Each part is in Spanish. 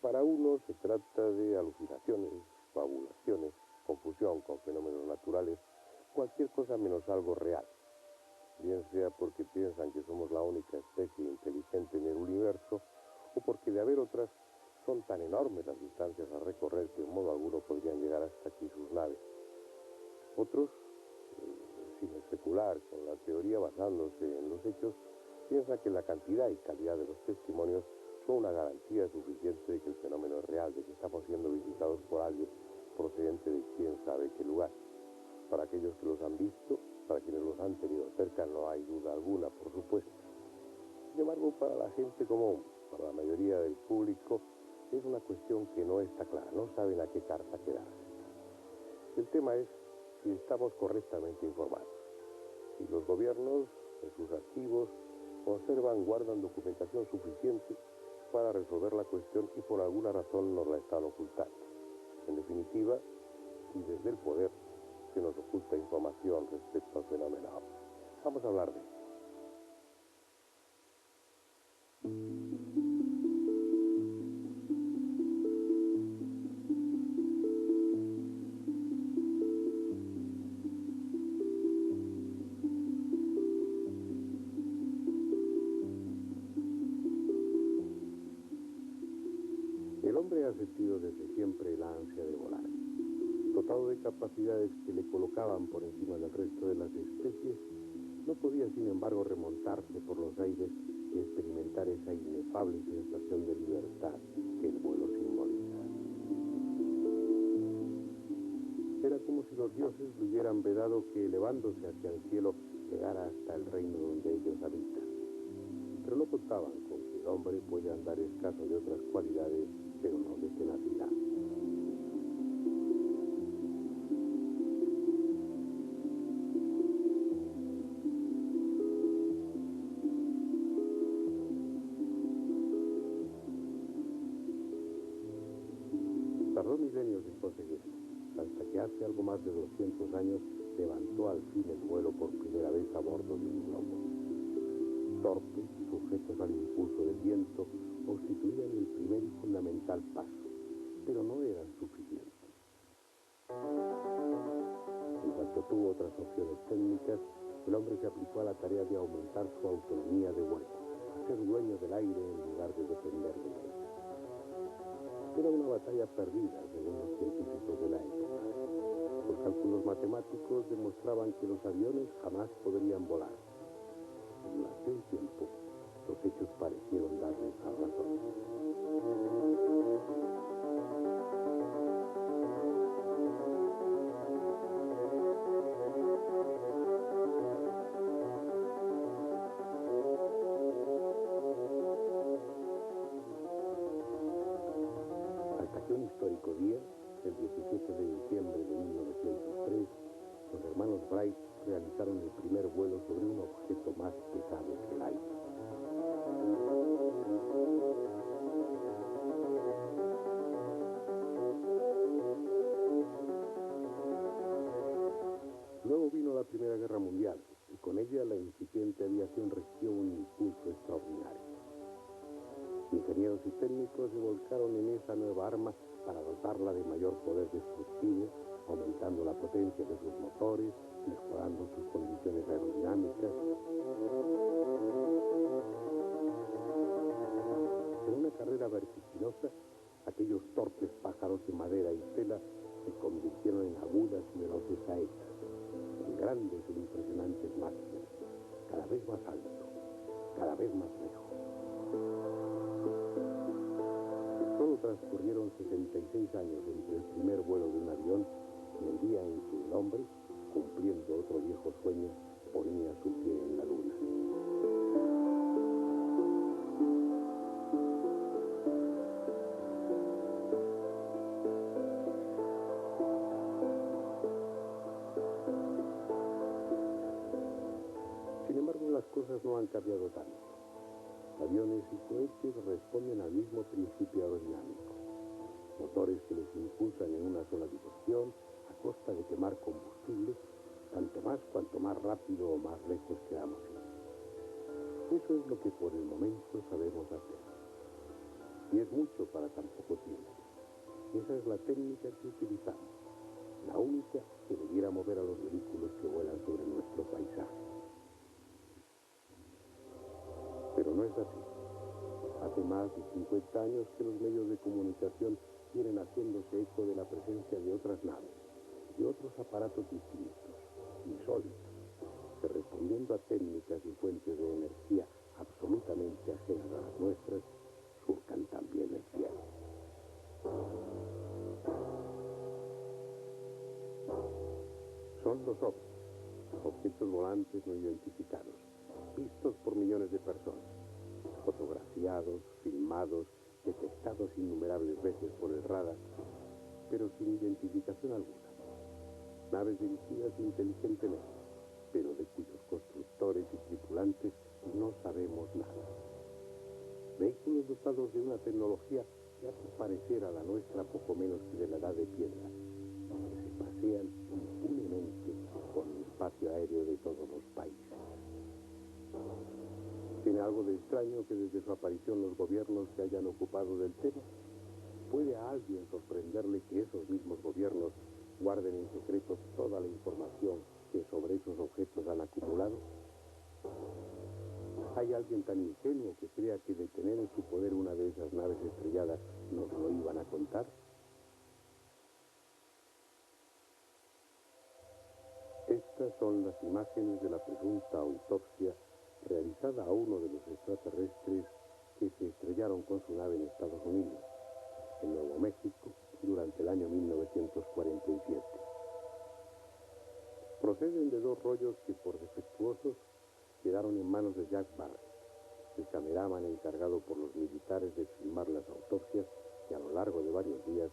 Para unos se trata de alucinaciones, fabulaciones, confusión con fenómenos naturales, cualquier cosa menos algo real. Bien sea porque piensan que somos la única especie inteligente en el universo, o porque de haber otras, son tan enormes las distancias a recorrer que en modo alguno podrían llegar hasta aquí sus naves. Otros, sin especular con la teoría basándose en los hechos, piensan que la cantidad y calidad de los testimonios son una garantía suficiente de que el fenómeno es real, de que estamos siendo visitados por alguien procedente de quién sabe qué lugar. Para aquellos que los han visto, para quienes los han tenido cerca, no hay duda alguna, por supuesto. Sin embargo, para la gente común, para la mayoría del público, es una cuestión que no está clara, no saben a qué carta quedarse. El tema es si estamos correctamente informados, si los gobiernos, en sus archivos, guardan documentación suficiente para resolver la cuestión y por alguna razón nos la están ocultando. En definitiva, si desde el poder se nos oculta información respecto al fenómeno. Vamos a hablar de ello. El hombre ha sentido desde siempre la ansia de volar. Dotado de capacidades que le colocaban por encima del resto de las especies, no podía sin embargo remontarse por los aires y experimentar esa inefable sensación de libertad que el vuelo simboliza. Era como si los dioses le hubieran vedado que elevándose hacia el cielo llegara hasta el reino donde ellos habitan. Pero no contaban con que el hombre puede andar escaso de otras cualidades, pero no de tenacidad. Tardó milenios en conseguirlo, hasta que hace algo más de 200 años levantó al fin el vuelo por primera vez a bordo de un globo. Torpes, sujetos al impulso del viento, constituían el primer y fundamental paso, pero no eran suficientes. En cuanto tuvo otras opciones técnicas, el hombre se aplicó a la tarea de aumentar su autonomía de vuelo, a ser dueño del aire en lugar de depender de él. Era una batalla perdida, según los científicos de la época. Los cálculos matemáticos demostraban que los aviones jamás podrían volar. Durante un tiempo, los hechos parecieron darles la razón. Hasta que un histórico día, el 17 de diciembre de 1903, los hermanos Wright realizaron el primer vuelo sobre un objeto más pesado que el aire. Luego vino la Primera Guerra Mundial, y con ella la incipiente aviación recibió un impulso extraordinario. Ingenieros y técnicos se volcaron en esa nueva arma para dotarla de mayor poder destructivo, aumentando la potencia de sus motores, mejorando sus condiciones aerodinámicas. En una carrera vertiginosa, aquellos torpes pájaros de madera y tela se convirtieron en agudas y veloces saetas, en grandes e impresionantes máquinas, cada vez más alto, cada vez más lejos. Solo transcurrieron 66 años entre el primer vuelo de un avión y el día en que el hombre, cumpliendo otro viejo sueño, ponía su pie en la luna. Sin embargo, las cosas no han cambiado tanto. Aviones y cohetes responden al mismo principio aerodinámico. Motores que les impulsan en una sola dirección a costa de quemar combustible, tanto más cuanto más rápido o más lejos queramos ir. Eso es lo que por el momento sabemos hacer. Y es mucho para tan poco tiempo. Esa es la técnica que utilizamos, la única que debiera mover a los vehículos que vuelan sobre nuestro paisaje. Pero no es así. Hace más de 50 años que los medios de comunicación vienen haciéndose eco de la presencia de otras naves, de otros aparatos distintos, insólitos, que respondiendo a técnicas y fuentes de energía absolutamente ajenas a las nuestras, surcan también el cielo. Son los ovnis, objetos volantes no identificados, vistos por millones de personas, fotografiados, filmados, detectados innumerables veces por el radar, pero sin identificación alguna. Naves dirigidas inteligentemente, pero de cuyos constructores y tripulantes no sabemos nada. Vehículos dotados de una tecnología que hace parecer a la nuestra poco menos que de la edad de piedra, que se pasean impunemente por el espacio aéreo de todos los países. ¿Tiene algo de extraño que desde su aparición los gobiernos se hayan ocupado del tema? ¿Puede a alguien sorprenderle que esos mismos gobiernos guarden en secreto toda la información que sobre esos objetos han acumulado? ¿Hay alguien tan ingenuo que crea que de tener en su poder una de esas naves estrelladas nos lo iban a contar? Estas son las imágenes de la presunta autopsia realizada a uno de los extraterrestres que se estrellaron con su nave en Estados Unidos, en Nuevo México, durante el año 1947. Proceden de dos rollos que, por defectuosos, quedaron en manos de Jack Barrett, el cameraman encargado por los militares de filmar las autopsias que a lo largo de varios días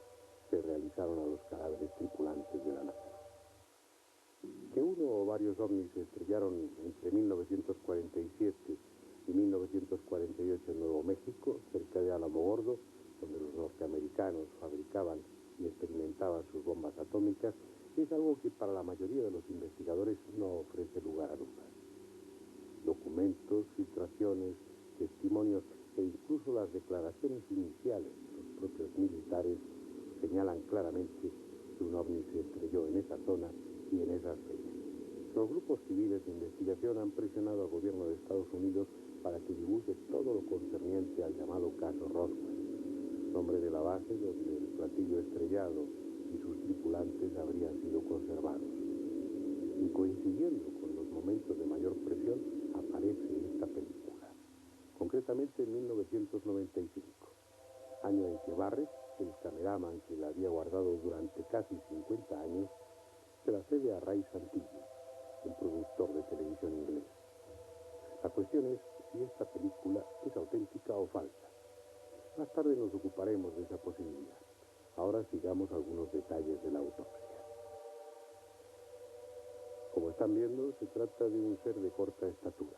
se realizaron a los cadáveres tripulantes de la nave. Que uno o varios ovnis se estrellaron entre 1947 y 1948 en Nuevo México, cerca de Alamogordo, donde los norteamericanos fabricaban y experimentaban sus bombas atómicas, es algo que para la mayoría de los investigadores no ofrece lugar a dudas. Documentos, filtraciones, testimonios e incluso las declaraciones iniciales de los propios militares señalan claramente que un ovni se estrelló en esa zona y en esas fechas. Los grupos civiles de investigación han presionado al gobierno de Estados Unidos para que divulgue todo lo concerniente al llamado caso Roswell, nombre de la base donde el platillo estrellado y sus tripulantes habrían sido conservados. Y coincidiendo con los momentos de mayor presión, aparece esta película, concretamente en 1995, año en que Barrett, el cameraman que la había guardado durante casi 50 años, se la cede a Ray Santilli, un productor de televisión inglés. La cuestión es si esta película es auténtica o falsa. Más tarde nos ocuparemos de esa posibilidad. Ahora sigamos algunos detalles de la autopsia. Como están viendo, se trata de un ser de corta estatura,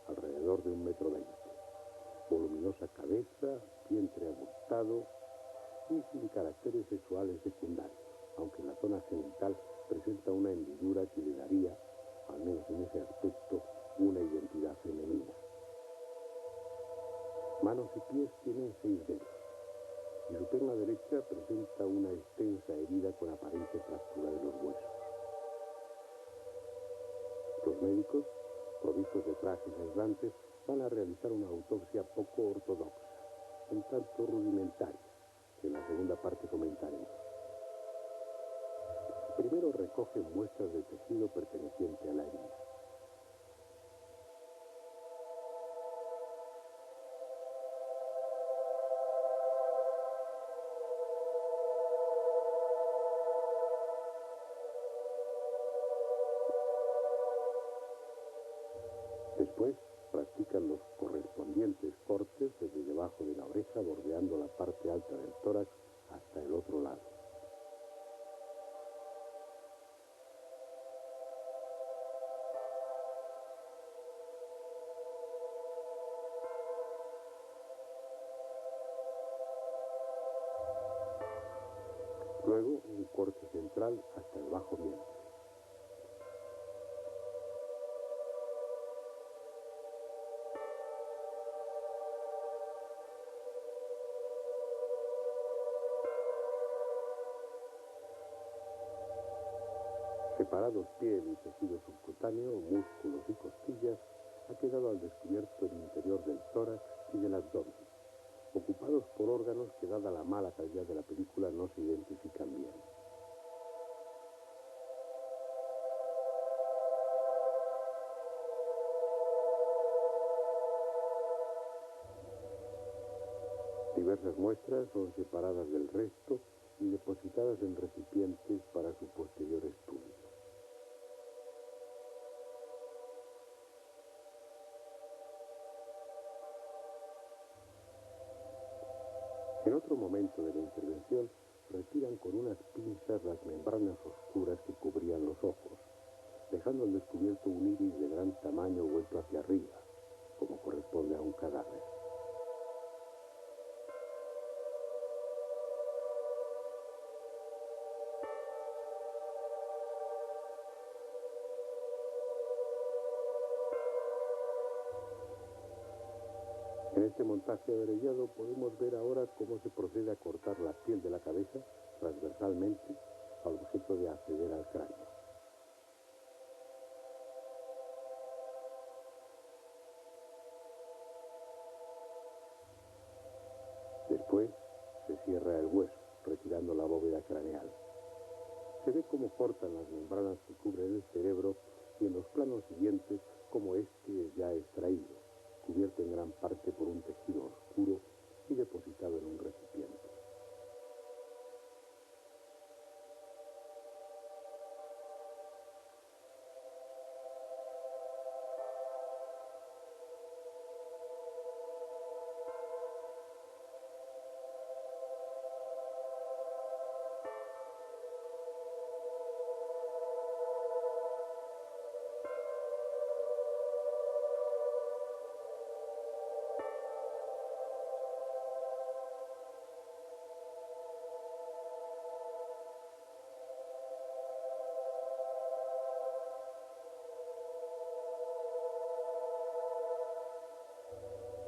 alrededor de 1,20 m. Voluminosa cabeza, vientre abultado y sin caracteres sexuales secundarios, aunque en la zona genital presenta una hendidura que le daría, al menos en ese aspecto, una identidad femenina. Manos y pies tienen 6 dedos, y su pierna derecha presenta una extensa herida con aparente fractura de los huesos. Los médicos, provistos de trajes aislantes, van a realizar una autopsia poco ortodoxa, un tanto rudimentaria, que en la segunda parte comentaremos. Primero recogen muestras de tejido perteneciente a la herida. Después practican los correspondientes cortes desde debajo de la oreja, bordeando la parte alta del tórax hasta el otro lado. Luego, un corte central hasta el bajo vientre. Separados piel y tejido subcutáneo, músculos y costillas, ha quedado al descubierto el interior del tórax y del abdomen, ocupados por órganos que, dada la mala calidad de la película, no se identifican bien. Diversas muestras son separadas del resto y depositadas en recipientes para su posterior estudio. En otro momento de la intervención, retiran con unas pinzas las membranas oscuras que cubrían los ojos, dejando al descubierto un iris de gran tamaño vuelto hacia arriba, como corresponde a un cadáver. En este montaje abreviado podemos ver ahora cómo se procede a cortar la piel de la cabeza transversalmente al objeto de acceder al cráneo. Después se cierra el hueso, retirando la bóveda craneal. Se ve cómo cortan las membranas que cubren el cerebro y en los planos siguientes cómo éste es ya extraído, cubierto en gran parte por un tejido oscuro y depositado en un recipiente.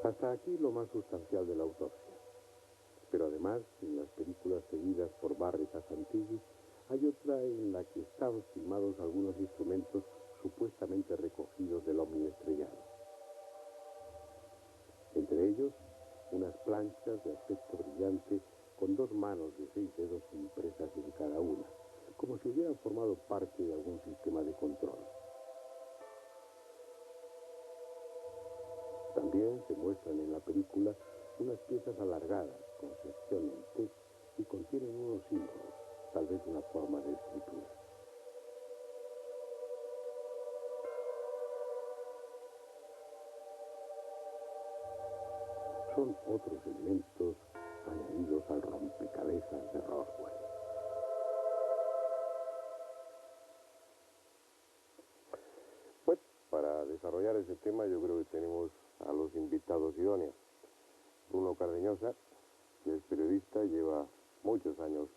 Hasta aquí lo más sustancial de la autopsia. Pero además, en las películas seguidas por Barry Casantilli, hay otra en la que están filmados algunos instrumentos supuestamente recogidos del ovni estrellado. Entre ellos, unas planchas de aspecto brillante con 2 manos de 6 dedos impresas en cada una, como si hubieran formado parte de algún sistema de control. También se muestran en la película unas piezas alargadas con sección en T y contienen unos símbolos, tal vez una forma de escritura. Son otros elementos añadidos al rompecabezas de Roswell. Bueno, para desarrollar ese tema yo creo que tenemos a los invitados idóneos. Bruno Cardeñosa, que es periodista, lleva muchos años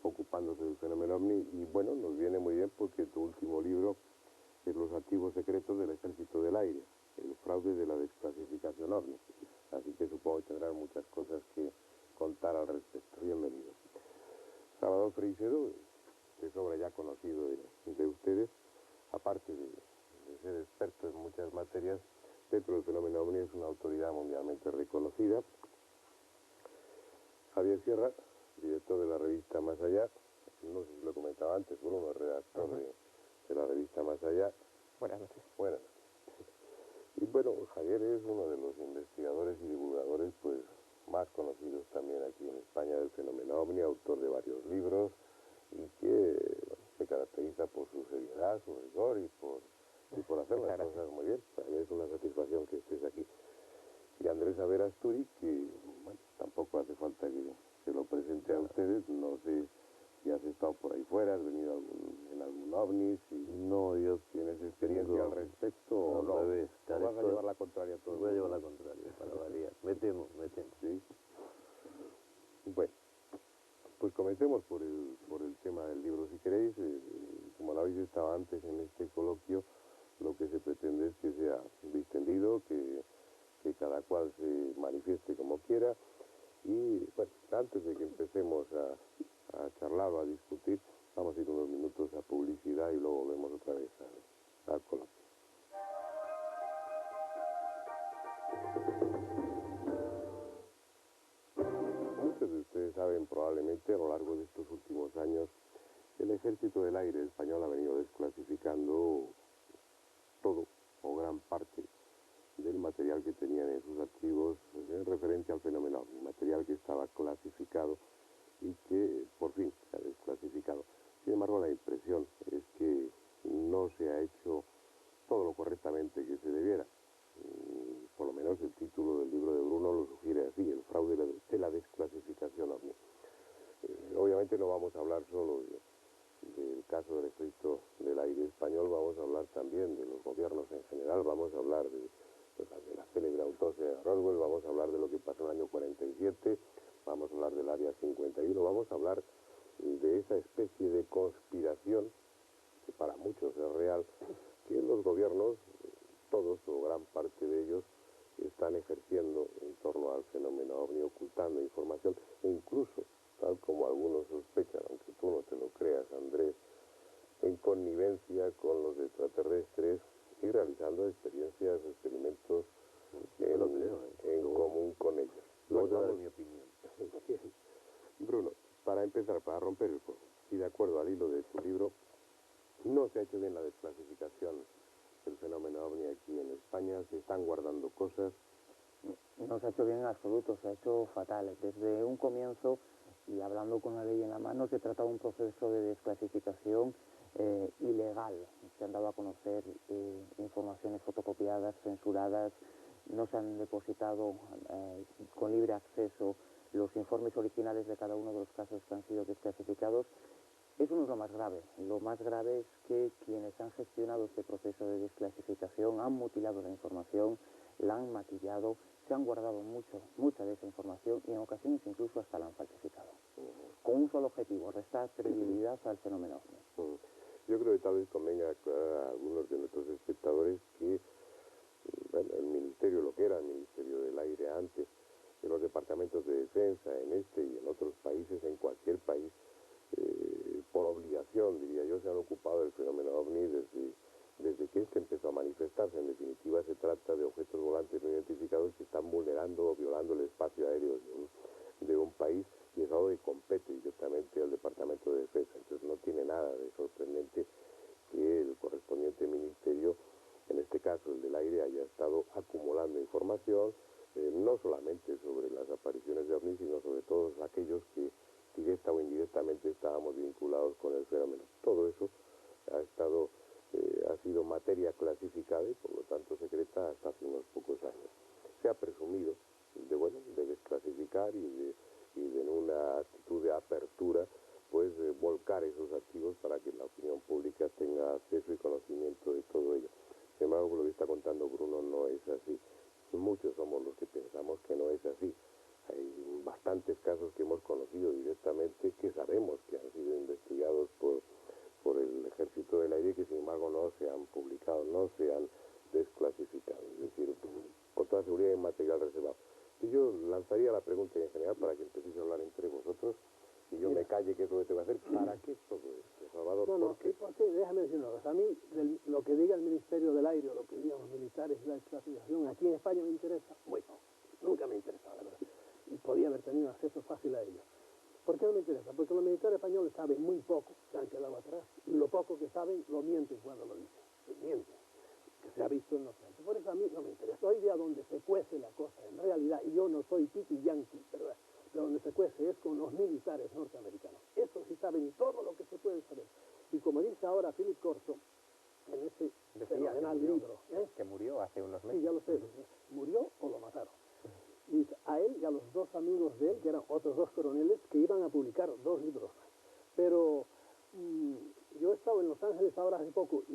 ocupándose del fenómeno ovni y bueno, nos viene muy bien porque tu último libro es Los archivos secretos del Ejército del Aire, el fraude de la desclasificación ovni. Así que supongo que tendrán muchas cosas que contar al respecto. Bienvenido. Salvador Freixedo, de sobra ya conocido de ustedes, aparte de ser experto en muchas materias, dentro del fenómeno ovni es una autoridad mundialmente reconocida. Javier Sierra, director de la revista Más Allá, no sé si lo comentaba antes, Bruno, redactor de la revista Más Allá. Buenas noches. Buenas noches. Y bueno, Javier es uno de los investigadores y divulgadores pues más conocidos también aquí en España del fenómeno ovni, autor de varios libros y que bueno, se caracteriza por su seriedad, su rigor y por hacer las cosas muy bien. Para mí es una satisfacción que estés aquí. Y Andrés Averasturi, que bueno, tampoco hace falta que se lo presente a ustedes, no sé si has estado por ahí fuera, has venido en algún ovni, si no, yo tienes experiencia al respecto o no. Al revés, ¿O vas a llevar la contraria a todo el voy a mundo? llevar la contraria, para variar. Me temo. Sí. Bueno, pues comencemos por el tema del libro. Si queréis, como lo habéis estado antes en este coloquio, lo que se pretende es que sea distendido, que cada cual se manifieste como quiera. Y bueno, antes de que empecemos a charlar o a discutir, Vamos a ir unos minutos a publicidad y luego volvemos otra vez a Colombia. Muchos de ustedes saben probablemente a lo largo de estos últimos años el Ejército del Aire español ha venido desclasificando todo o gran parte del material que tenían en sus archivos en referencia al fenómeno OVNI, material que estaba clasificado y que por fin se ha desclasificado. Sin embargo, la impresión es que no se ha hecho todo lo correctamente que se debiera. Por lo menos el título del libro de Bruno lo sugiere así, el fraude de la desclasificación OVNI. Obviamente no vamos a hablar solo del caso del Ejército del Aire español, vamos a hablar también de los gobiernos en general, vamos a hablar de la célebre autopsia de Roswell, vamos a hablar de lo que pasó en el año 47, vamos a hablar del Área 51, vamos a hablar de esa especie de conspiración, que para muchos es real, que los gobiernos, todos o gran parte de ellos, están ejerciendo en torno al fenómeno OVNI, ocultando información, e incluso, tal como algunos sospechan, aunque tú no te lo creas, Andrés, en connivencia con los extraterrestres y realizando experimentos en común con ellos. Luego te daré mi opinión. Bruno, para empezar, para romper el fuego, y de acuerdo al hilo de tu libro, no se ha hecho bien la desclasificación del fenómeno OVNI aquí en España, se están guardando cosas. No se ha hecho bien en absoluto, se ha hecho fatal. Desde un comienzo, y hablando con la ley en la mano, se trataba de un proceso de desclasificación ilegal. Se han dado a conocer informaciones fotocopiadas, censuradas, no se han depositado con libre acceso los informes originales de cada uno de los casos que han sido desclasificados. Eso no es lo más grave. Lo más grave es que quienes han gestionado este proceso de desclasificación han mutilado la información, la han maquillado, se han guardado mucha de esa información y en ocasiones incluso hasta la han falsificado. Con un solo objetivo, restar credibilidad al fenómeno OVNI. Yo creo que tal vez convenga aclarar a algunos de nuestros espectadores que bueno, el Ministerio, lo que era el Ministerio del Aire antes, en los departamentos de defensa, en este y en otros países, en cualquier país, por obligación, diría yo, se han ocupado del fenómeno OVNI desde que este empezó a manifestarse. En definitiva, se trata de objetos volantes no identificados que están vulnerando o violando el espacio aéreo de un país, y es algo que compete directamente al Departamento de Defensa. Entonces no tiene nada de sorprendente que el correspondiente ministerio, en este caso el del aire, haya estado acumulando información, no solamente sobre las apariciones de OVNI, sino sobre todos aquellos que directa o indirectamente estábamos vinculados con el fenómeno. Todo eso ha sido materia clasificada y por lo tanto secreta hasta hace unos pocos años. Se ha presumido de desclasificar y de en una actitud de apertura, pues volcar esos archivos para que la opinión pública tenga acceso y conocimiento de todo ello. Sin embargo, lo que está contando Bruno no es así. Muchos somos los que pensamos que no es así. Hay bastantes casos que hemos conocido directamente, que sabemos que han sido investigados por el Ejército del Aire, que sin embargo no se han publicado, no se han desclasificado. Es decir, con toda seguridad hay material reservado. Y yo lanzaría la pregunta en general para que empecéis a hablar entre vosotros y yo me calle, que es lo que te voy a hacer. ¿Para qué todo esto, Salvador? No, porque déjame decir una cosa. A mí, lo que diga el Ministerio del Aire o lo que digan los militares de la desclasificación, aquí en España me interesa muy poco. Nunca me ha interesado, la verdad. Y podía haber tenido acceso fácil a ello. ¿Por qué no me interesa? Porque los militares españoles saben muy poco, se han quedado atrás, y lo poco que saben lo mienten cuando lo dicen. Mienten, que se ha visto en los casos. Por eso a mí no me interesa. Hoy día donde se cuece la cosa, en realidad, y yo no soy pipi yankee, ¿verdad? Pero donde se cuece es con los militares norteamericanos. Eso sí saben todo lo que se puede saber. Y como dice ahora Philip Corso, en ese fenomenal libro... Que murió hace unos meses. Sí, ya lo sé. ¿Murió o lo mataron? Y a él y a los dos amigos de él, que eran otros dos coroneles, que iban a publicar 2 libros. Pero yo he estado en Los Ángeles ahora hace poco y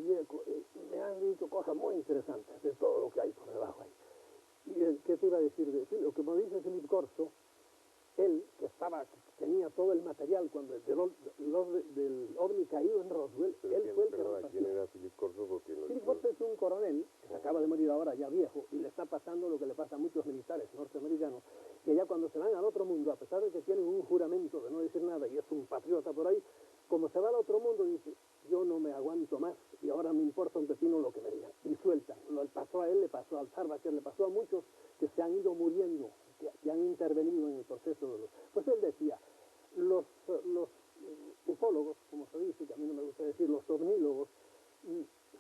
me han dicho cosas muy interesantes de todo lo que hay por debajo ahí. ¿Y qué te iba a decir? Lo que me dice Philip Corso, él, que tenía todo el material cuando del OVNI caído en Roswell, Pero él fue el que perdona, repartió. ¿quién era Philip Corso? Porque Philip Corso es un coronel que se acaba de morir ahora, ya viejo, y le está pasando lo que le pasa a muchos militares norteamericanos, que ya cuando se van al otro mundo, a pesar de que tienen un juramento de no decir nada y es un patriota por ahí, como se va al otro mundo, dice, yo no me aguanto más y ahora me importa un pepino lo que me digan. Y sueltan. Lo pasó a él, le pasó al Sarbacher, le pasó a muchos que se han ido muriendo, que han intervenido en el proceso de los... Pues él decía, los ufólogos, como se dice, que a mí no me gusta decir, los ovnílogos,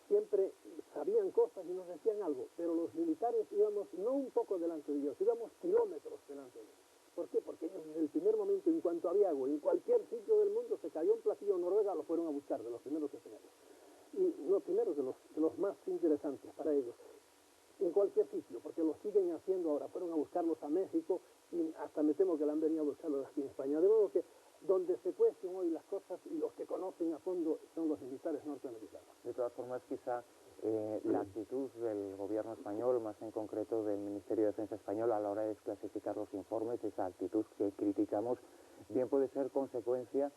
siempre sabían cosas y nos decían algo, pero los militares íbamos no un poco delante de ellos, íbamos kilómetros delante de ellos. ¿Por qué? Porque ellos desde el primer momento, en cuanto había agua, en cualquier sitio del mundo se cayó un platillo en Noruega, lo fueron a buscar, de los primeros escenarios. Y no primeros, de los más interesantes para ellos. En cualquier sitio, porque lo siguen haciendo ahora. Fueron a buscarlos a México y hasta me temo que la han venido a buscarlos aquí en España. De modo que donde se cuestionan hoy las cosas y los que conocen a fondo son los militares norteamericanos. De todas formas, quizá la actitud del gobierno español, más en concreto del Ministerio de Defensa español, a la hora de desclasificar los informes, esa actitud que criticamos, bien puede ser consecuencia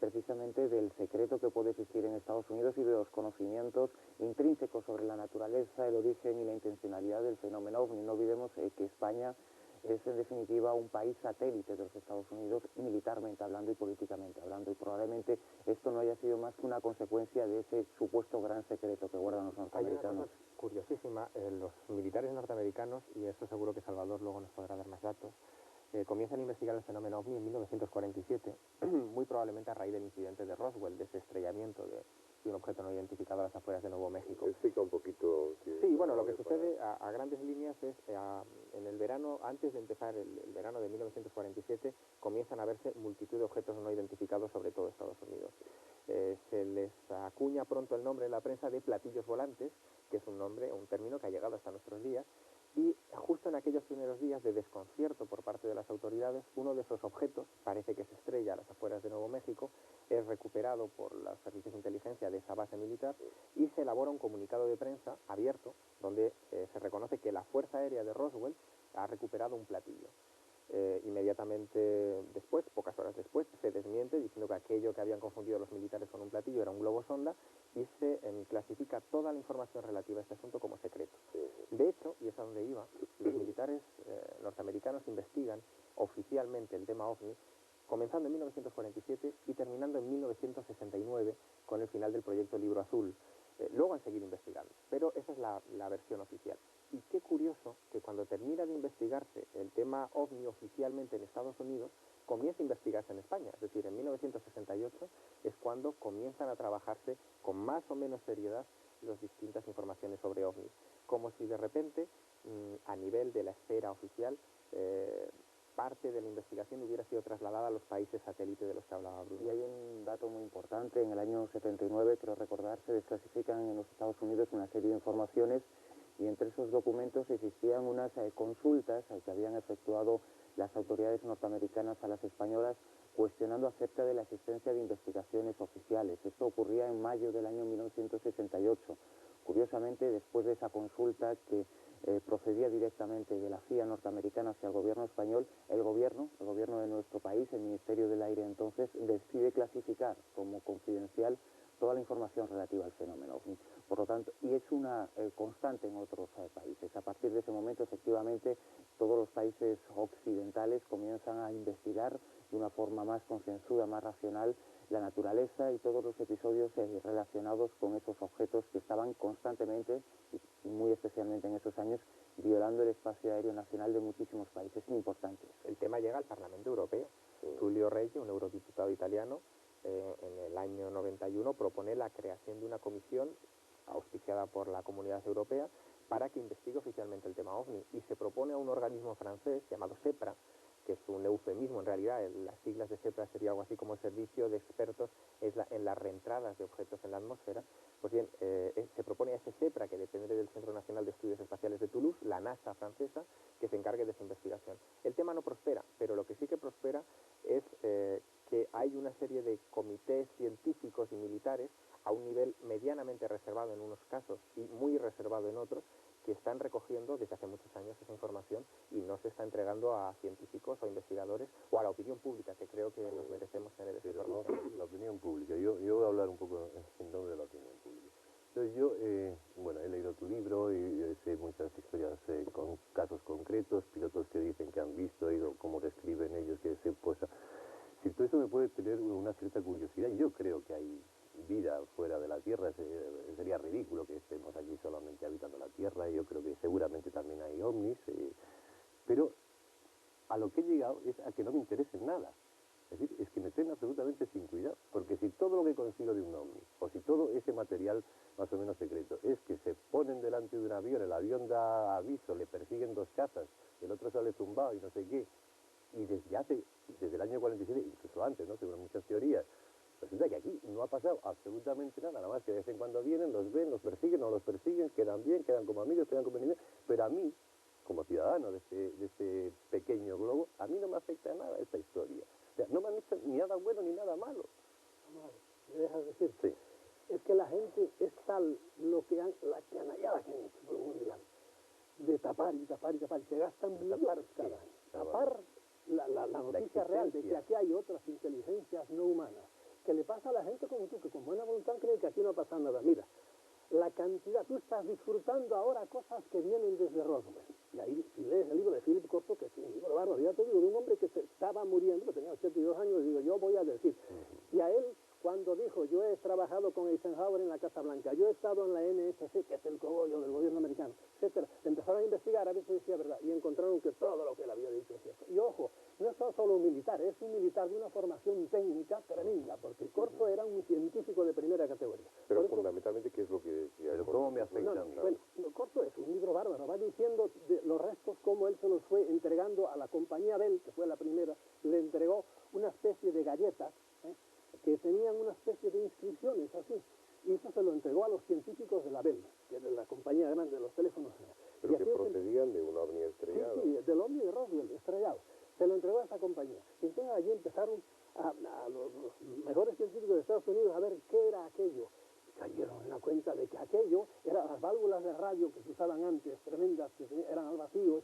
precisamente del secreto que puede existir en Estados Unidos y de los conocimientos intrínsecos sobre la naturaleza, el origen y la intencionalidad del fenómeno OVNI. No olvidemos que España es en definitiva un país satélite de los Estados Unidos, militarmente hablando y políticamente hablando, y probablemente esto no haya sido más que una consecuencia de ese supuesto gran secreto que guardan los norteamericanos. Hay una cosa curiosísima, los militares norteamericanos, y eso seguro que Salvador luego nos podrá dar más datos, comienzan a investigar el fenómeno OVNI en 1947, muy probablemente a raíz del incidente de Roswell, de ese estrellamiento de un objeto no identificado a las afueras de Nuevo México. Explica un poquito. Sí, bueno, lo que sucede a grandes líneas es, en el verano, antes de empezar el verano de 1947, comienzan a verse multitud de objetos no identificados sobre todo Estados Unidos. Se les acuña pronto el nombre en la prensa de platillos volantes, que es un término que ha llegado hasta nuestros días, y justo en aquellos primeros días de desconcierto por parte de las autoridades, uno de esos objetos, parece que se estrella a las afueras de Nuevo México, es recuperado por los servicios de inteligencia de esa base militar y se elabora un comunicado de prensa abierto donde se reconoce que la Fuerza Aérea de Roswell ha recuperado un platillo. Inmediatamente después, pocas horas después, se desmiente diciendo que aquello que habían confundido los militares con un platillo era un globo sonda y se clasifica toda la información relativa a este asunto como secreto. De hecho, y es a donde iba, los militares norteamericanos investigan oficialmente el tema OVNI comenzando en 1947 y terminando en 1969 con el final del proyecto Libro Azul. Luego han seguido investigando, pero esa es la versión oficial. Y qué curioso que cuando termina de investigarse el tema OVNI oficialmente en Estados Unidos, comienza a investigarse en España. Es decir, en 1968 es cuando comienzan a trabajarse con más o menos seriedad las distintas informaciones sobre OVNI. Como si de repente, a nivel de la esfera oficial, parte de la investigación hubiera sido trasladada a los países satélite de los que hablaba Bruno. Y hay un dato muy importante, en el año 79, creo recordar, se desclasifican en los Estados Unidos una serie de informaciones y entre esos documentos existían unas consultas que habían efectuado las autoridades norteamericanas a las españolas cuestionando acerca de la existencia de investigaciones oficiales. Esto ocurría en mayo del año 1968. Curiosamente, después de esa consulta que procedía directamente de la CIA norteamericana hacia el gobierno español, el gobierno de nuestro país, el Ministerio del Aire entonces, decide clasificar como confidencial toda la información relativa al fenómeno OVNI. Por lo tanto, y es una constante en otros países. A partir de ese momento, efectivamente, todos los países occidentales comienzan a investigar de una forma más concienzuda, más racional, la naturaleza y todos los episodios relacionados con esos objetos que estaban constantemente, y muy especialmente en esos años, violando el espacio aéreo nacional de muchísimos países importantes. El tema llega al Parlamento Europeo. Tullio Reggi, un eurodiputado italiano, en el año 91 propone la creación de una comisión auspiciada por la Comunidad Europea para que investigue oficialmente el tema OVNI, y se propone a un organismo francés llamado SEPRA, que es un eufemismo en realidad. Las siglas de SEPRA sería algo así como Servicio de Expertos en las reentradas de objetos en la atmósfera. Pues bien, se propone a ese SEPRA, que depende del Centro Nacional de Estudios Espaciales de Toulouse, la NASA francesa, que se encargue de esa investigación. El tema no prospera, pero lo que sí que prospera es que hay una serie de comités científicos y militares a un nivel medianamente reservado en unos casos y muy reservado en otros, que están recogiendo desde hace muchos años esa información y no se está entregando a científicos o investigadores o a la opinión pública, que creo que nos merecemos tener esa información. La opinión pública. Yo voy a hablar un poco en nombre de la opinión pública. Entonces yo, bueno, he leído tu libro y sé muchas historias con casos concretos, pilotos que dicen que han visto, oído cómo describen ellos que Si todo eso me puede tener una cierta curiosidad. Yo creo que hay vida fuera de la Tierra. Sería ridículo que estemos aquí solamente habitando la Tierra. Yo creo que seguramente también hay ovnis. Pero a lo que he llegado es a que no me interese nada. Es decir, es que me tienen absolutamente sin cuidado. Porque si todo lo que consigo de un ovni, o si todo ese material más o menos secreto, es que se ponen delante de un avión, el avión da aviso, le persiguen 2 cazas, el otro sale zumbado y no sé qué, y desde el año 47, incluso antes, ¿no?, según muchas teorías, resulta que aquí no ha pasado absolutamente nada, nada más que de vez en cuando vienen, los ven, los persiguen, no los persiguen, quedan bien, quedan como amigos, quedan como enemigos, pero a mí, como ciudadano de este pequeño globo, a mí no me afecta nada esta historia. O sea, no me han hecho ni nada bueno ni nada malo. ¿Me dejas decir? Sí. Es que la gente es tal la canallada que han hecho por el mundial, de tapar y tapar y tapar, y se gastan millones cada año. Tapar la noticia real de que aquí hay otras inteligencias no humanas, que le pasa a la gente como tú, que con buena voluntad cree que aquí no pasa nada. Mira, la cantidad, tú estás disfrutando ahora cosas que vienen desde Roswell. Y ahí, si lees el libro de Philip Corso, que es un libro bárbaro, ya te digo, de un hombre que se estaba muriendo, que tenía 82 años, y digo, yo voy a decir. Y a él, cuando dijo, yo he trabajado con Eisenhower en la Casa Blanca, yo he estado en la NSC, que es el cogollo del gobierno americano, etcétera, empezaron a investigar a ver si decía verdad, y encontraron que todo lo que él había dicho es cierto. Y ojo, no es solo un militar, es un militar de una formación técnica tremenda, porque Corso era un científico de primera categoría. Pero fundamentalmente, ¿qué es lo que decía? Pero ¿cómo me afecta? Bueno, Corso es un libro bárbaro, va diciendo de los restos, cómo él se los fue entregando a la compañía Bell, que fue la primera, le entregó una especie de galletas, que tenían una especie de inscripciones así, y eso se lo entregó a los científicos de la Bell, que es la compañía grande de los teléfonos. Pero que procedían de un ovni estrellado. Sí, del ovni de Roswell, estrellado. Se lo entregó a esa compañía. Y entonces allí empezaron a los mejores científicos de Estados Unidos a ver qué era aquello. Y cayeron en la cuenta de que aquello eran las válvulas de radio que se usaban antes, tremendas, que eran al vacío.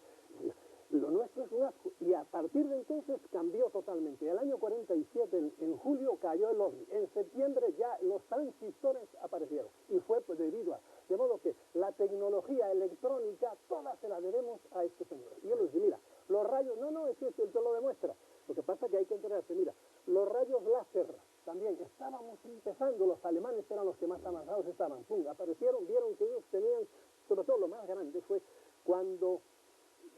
Lo nuestro es un asco. Y a partir de entonces cambió totalmente. El año 47, en julio, cayó el ovni. En septiembre ya los transistores aparecieron. Y fue debido a... De modo que la tecnología electrónica, toda se la debemos a estos señores. Y yo les dije, mira, los rayos... No, es que él te lo demuestra. Lo que pasa es que hay que enterarse. Mira, los rayos láser también. Estábamos empezando. Los alemanes eran los que más avanzados estaban. Pum, aparecieron, vieron que ellos tenían... Sobre todo lo más grande fue cuando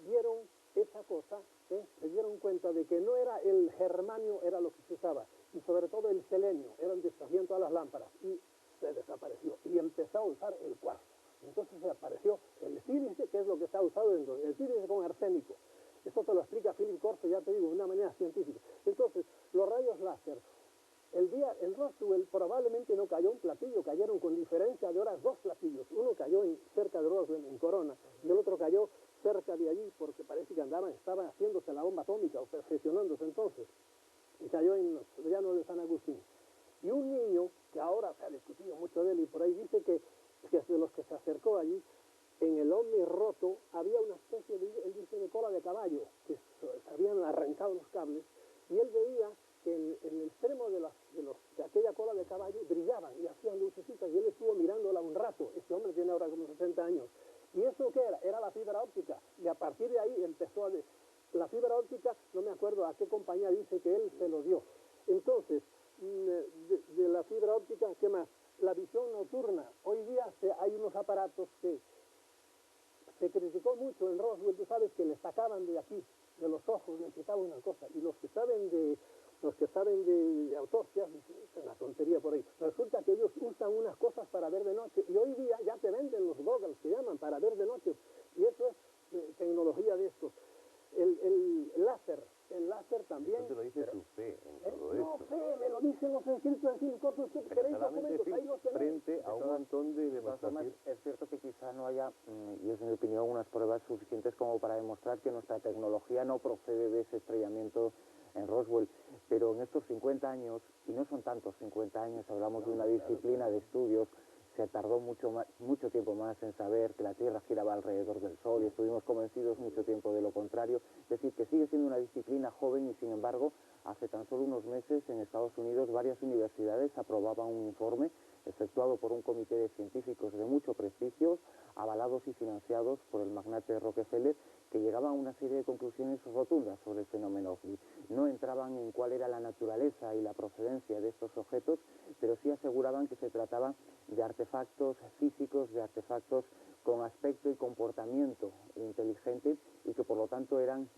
vieron esa cosa, se dieron cuenta de que no era el germanio, era lo que se usaba, y sobre todo el selenio, era donde se hacían todas las lámparas, y se desapareció, y empezó a usar el cuarzo. Entonces se apareció el sílice, que es lo que se ha usado dentro, el sílice con arsénico. Esto te lo explica Philip Corso, ya te digo, de una manera científica. Entonces, los rayos láser, el Roswell probablemente no cayó un platillo, cayeron con diferencia de horas 2 platillos. Uno cayó cerca de Roswell, en Corona, y el otro cayó cerca de allí, porque parece que estaban haciéndose la bomba atómica, o perfeccionándose entonces, y cayó en los llanos de San Agustín. Y un niño, que ahora se ha discutido mucho de él, y por ahí dice que de los que se acercó allí, en el ovni roto, había una especie él dice, de cola de caballo, que se habían arrancado los cables, y él veía que en el extremo de aquella cola de caballo brillaban y hacían lucecitas, y él estuvo mirándola un rato. Este hombre tiene ahora como 60 años. ¿Y eso qué era? Era la fibra óptica. Y a partir de ahí empezó la fibra óptica, no me acuerdo a qué compañía dice que él se lo dio. Entonces, de la fibra óptica, ¿qué más? La visión nocturna. Hoy día hay unos aparatos que se criticó mucho en Roswell, tú sabes, que le sacaban de aquí, de los ojos, le quitaban una cosa. Y los que saben de autopsias, es una tontería por ahí. Resulta que ellos usan unas cosas para ver de noche, y hoy día ya te venden los goggles que llaman para ver de noche, y eso es tecnología de estos. El láser también. Eso te lo dice tu fe en todo no esto. sé, me lo dicen los escritos de Philip Corso, queréis documentos, ahí los tenéis. Frente a un montón de demostraciones. Es cierto que quizá no haya, y es mi opinión, unas pruebas suficientes como para demostrar que nuestra tecnología no procede de ese estrellamiento en Roswell, pero en estos 50 años, y no son tantos 50 años, hablamos de una disciplina de estudios, se tardó mucho tiempo más en saber que la Tierra giraba alrededor del Sol, y estuvimos convencidos mucho tiempo de lo contrario. Es decir, que sigue siendo una disciplina joven, y sin embargo, hace tan solo unos meses en Estados Unidos varias universidades aprobaban un informe efectuado por un comité de científicos de mucho prestigio, avalados y financiados por el magnate Rockefeller, que llegaban a una serie de conclusiones rotundas sobre el fenómeno OVNI. no entraban en cuál era la naturaleza y la procedencia de estos objetos, pero sí aseguraban que se trataba de artefactos físicos, de artefactos con aspecto y comportamiento inteligente y que por lo tanto eran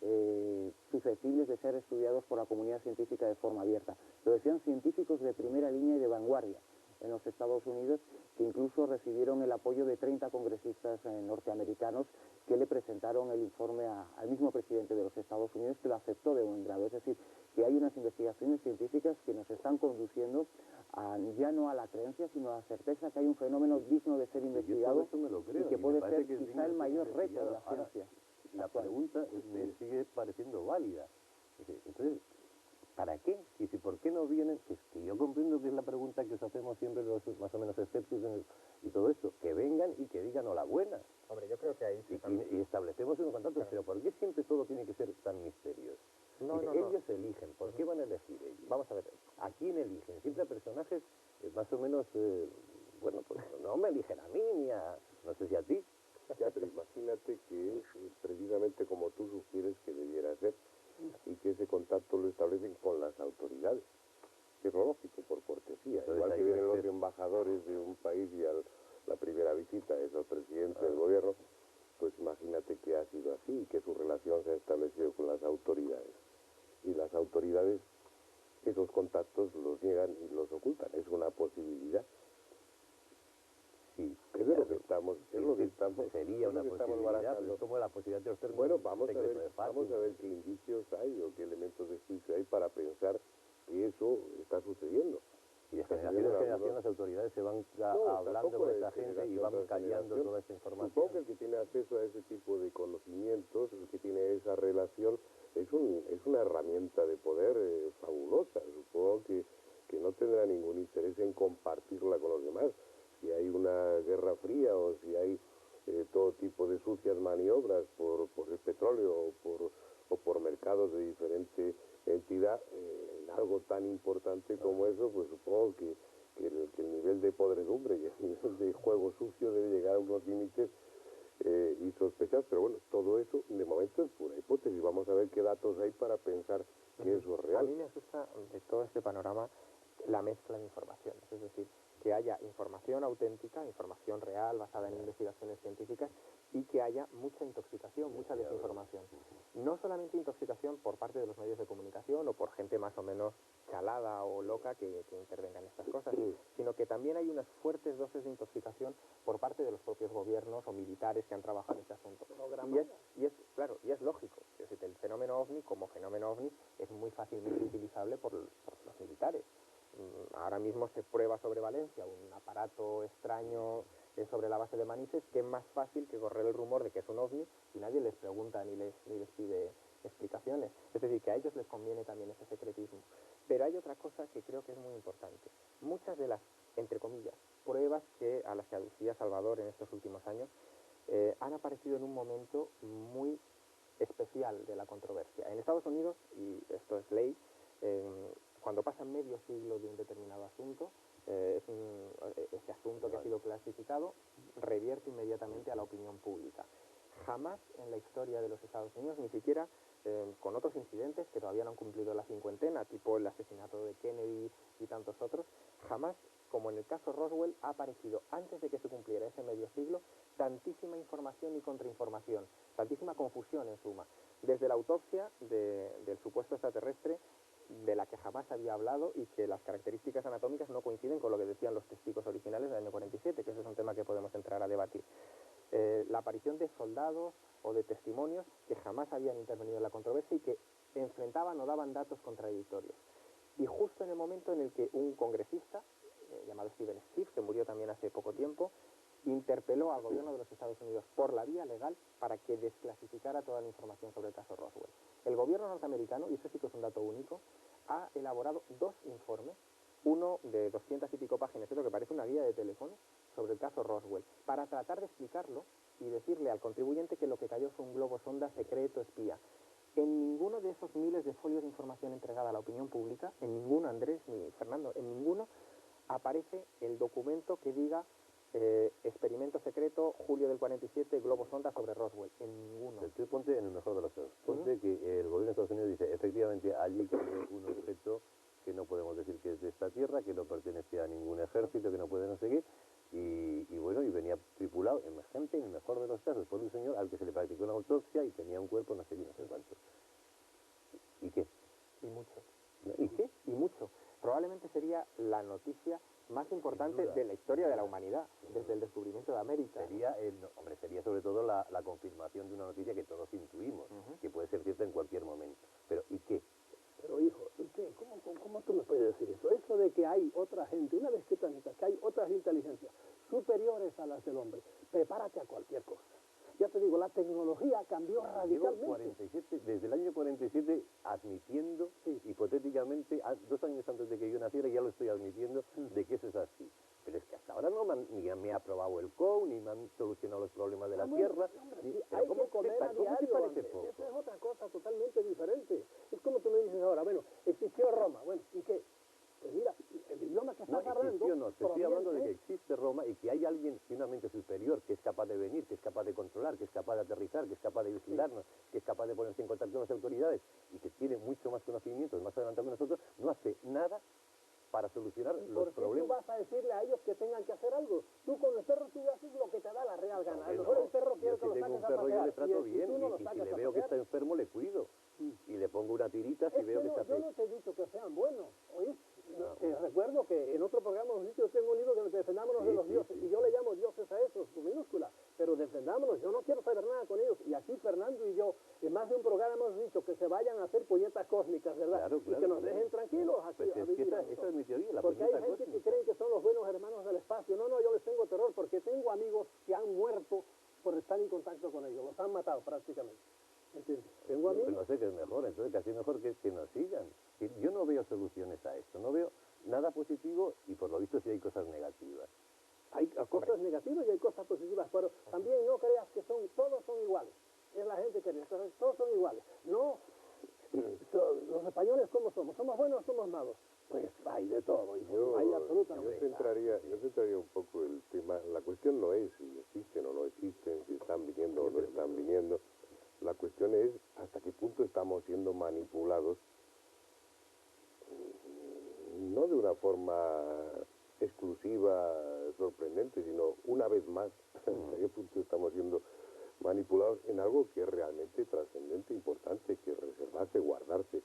susceptibles de ser estudiados por la comunidad científica de forma abierta. Lo decían científicos de primera línea y de vanguardia en los Estados Unidos, que incluso recibieron el apoyo de 30 congresistas norteamericanos que le presentaron el informe al mismo presidente de los Estados Unidos, que lo aceptó de buen grado. Es decir, que hay unas investigaciones científicas que nos están conduciendo ya no a la creencia, sino a la certeza que hay un fenómeno digno de ser investigado y que puede ser quizá el mayor reto de la ciencia. La pregunta me sigue pareciendo válida. Entonces, ¿para qué? Y si por qué no vienen, pues que yo comprendo que es la pregunta que os hacemos siempre los más o menos escépticos y todo esto, que vengan y que digan hola buena. Hombre, yo creo que ahí sí y establecemos unos contactos, pero ¿por qué siempre todo tiene que ser tan misterioso? Ellos eligen, ¿por qué van a elegir ellos? Vamos a ver. ¿A quién eligen? Siempre a personajes más o menos, bueno, pues no me eligen a mí ni a, no sé si a ti. Ya, pero imagínate que es precisamente como tú sugieres que debiera ser y que ese contacto lo establecen con las autoridades, que es lo lógico, por cortesía. Entonces, igual que vienen los embajadores de un país y la primera visita es al presidente del gobierno, pues imagínate que ha sido así y que su relación se ha establecido con las autoridades. Y las autoridades esos contactos los niegan y los ocultan. Es una posibilidad. Sí, es de lo que estamos, sería una posibilidad, pero es como la posibilidad de los términos. Bueno, vamos a ver qué indicios hay o qué elementos de juicio hay para pensar que eso está sucediendo. Y de generación en generación las autoridades se van hablando con esa gente y van callando toda esta información. Supongo que el que tiene acceso a ese tipo de conocimientos, el que tiene esa relación, es una herramienta de poder fabulosa. Supongo que no tendrá ningún interés en compartirla con los demás. Si hay una guerra fría o si hay todo tipo de sucias maniobras por el petróleo o por mercados de diferente entidad, en algo tan importante como eso, pues supongo que el nivel de podredumbre y el nivel de juego sucio debe llegar a unos límites insospechados. Pero bueno, todo eso de momento es pura hipótesis. Vamos a ver qué datos hay para pensar que eso es real. A mí me asusta de todo este panorama la mezcla de informaciones, es decir, que haya información auténtica, información real, basada en investigaciones científicas, y que haya mucha intoxicación, mucha desinformación. No solamente intoxicación por parte de los medios de comunicación o por gente más o menos chalada o loca que intervenga en estas cosas, sino que también hay unas fuertes dosis de intoxicación por parte de los propios gobiernos o militares que han trabajado en este asunto. Y es lógico. Es decir, el fenómeno OVNI, como fenómeno OVNI, es muy fácilmente utilizable por los militares. Ahora mismo se prueba sobre Valencia un aparato extraño sobre la base de Manises, que es más fácil que correr el rumor de que es un OVNI y nadie les pregunta ni les pide explicaciones. Es decir, que a ellos les conviene también ese secretismo. Pero hay otra cosa que creo que es muy importante. Muchas de las, entre comillas, pruebas a las que aducía Salvador en estos últimos años han aparecido en un momento muy especial de la controversia. En Estados Unidos, y esto es ley, cuando pasa medio siglo de un determinado asunto, ese asunto que ha sido clasificado revierte inmediatamente a la opinión pública. Jamás en la historia de los Estados Unidos, ni siquiera con otros incidentes que todavía no han cumplido la cincuentena, tipo el asesinato de Kennedy y tantos otros, jamás, como en el caso Roswell, ha aparecido antes de que se cumpliera ese medio siglo tantísima información y contrainformación, tantísima confusión en suma. Desde la autopsia del supuesto extraterrestre, de la que jamás había hablado y que las características anatómicas no coinciden con lo que decían los testigos originales del año 47, que ese es un tema que podemos entrar a debatir. La aparición de soldados o de testimonios que jamás habían intervenido en la controversia y que enfrentaban o daban datos contradictorios. Y justo en el momento en el que un congresista, llamado Stephen Schiff, que murió también hace poco tiempo, interpeló al gobierno de los Estados Unidos por la vía legal para que desclasificara toda la información sobre el caso Roswell. El gobierno norteamericano, y eso sí que es un dato único, ha elaborado 2 informes, uno de 200 y pico páginas, que parece una guía de teléfono, sobre el caso Roswell, para tratar de explicarlo y decirle al contribuyente que lo que cayó fue un globo sonda secreto espía. En ninguno de esos miles de folios de información entregada a la opinión pública, en ninguno, Andrés ni Fernando, en ninguno aparece el documento que diga experimento secreto, julio del 47, globo sonda sobre Roswell. En ninguno. Entonces ponte en el mejor de los casos. Ponte que el gobierno de Estados Unidos dice, efectivamente allí cayó un objeto que no podemos decir que es de esta tierra, que no pertenece a ningún ejército, que no puede no sé qué, y bueno, y venía tripulado, gente, en el mejor de los casos, por un señor al que se le practicó una autopsia y tenía un cuerpo no sé qué, no sé cuánto. ¿Y qué? Y mucho. ¿Y qué? Y mucho. Probablemente sería la noticia más importante de la historia de la humanidad, desde el descubrimiento de América. Sería sobre todo la confirmación de una noticia que todos intuimos, que puede ser cierta en cualquier momento. Pero ¿y qué? Pero hijo, ¿y qué? ¿Cómo tú me puedes decir eso? Eso de que hay otra gente, una vez que tú admitas que hay otras inteligencias superiores a las del hombre, prepárate a cualquier cosa. Ya te digo, la tecnología cambió radicalmente. Desde el año 47 admitiendo, hipotéticamente, 2 años antes de que yo naciera, ya lo estoy admitiendo, de que eso es así. Pero es que hasta ahora ni me ha aprobado el COU, ni me han solucionado los problemas de la Tierra. Hay que comer a diario, eso es otra cosa totalmente diferente. Es como tú me dices ahora, bueno, existió Roma, bueno, ¿y qué? Pues mira, el idioma que estás hablando... No, te estoy hablando de que existe Roma y que hay alguien de una mente superior que es capaz de venir, que es capaz de controlar, que es capaz de aterrizar, que es capaz de vigilarnos, que es capaz de ponerse en contacto con las autoridades y que tiene mucho más conocimientos, más adelantado que nosotros, no hace nada para solucionar los problemas. ¿Por qué tú vas a decirle a ellos que tengan que hacer algo? Tú con el perro tú haces lo que te da la real gana. A lo mejor el perro quiere que lo saques a pasear. Yo le trato bien y si le veo que está enfermo le cuido y le pongo una tirita si veo que está... Yo no te he dicho que sean buenos, ¿oís? Te recuerdo que en otro programa hemos dicho, yo tengo un libro que defendámonos de los dioses, y yo le llamo dioses a esos, con minúscula, pero defendámonos, yo no quiero saber nada con ellos, y aquí Fernando y yo, en más de un programa hemos dicho que se vayan a hacer puñetas cósmicas, ¿verdad? Y que nos dejen tranquilos aquí a vivir. Esa es mi teoría, la porque hay gente que creen que son los buenos hermanos del espacio. No, yo les tengo terror, porque tengo amigos que han muerto por estar en contacto con ellos, los han matado prácticamente. ¿Entiendes? Tengo amigos. Pero no sé qué es mejor, entonces casi mejor que nos sigan. Yo no veo soluciones a esto, no veo nada positivo y por lo visto sí hay cosas negativas. Hay cosas negativas y hay cosas positivas, pero también no creas que todos son iguales. Es la gente que todos son iguales. No, los españoles ¿cómo somos? ¿Somos buenos o somos malos? Pues hay de todo, hay absolutamente. Yo centraría un poco el tema. La cuestión no es si existen o no existen, si están viniendo o no están viniendo. La cuestión es hasta qué punto estamos siendo manipulados, no de una forma exclusiva, sorprendente, sino una vez más, hasta qué punto estamos siendo manipulados en algo que es realmente trascendente, importante, que reservarse, guardarse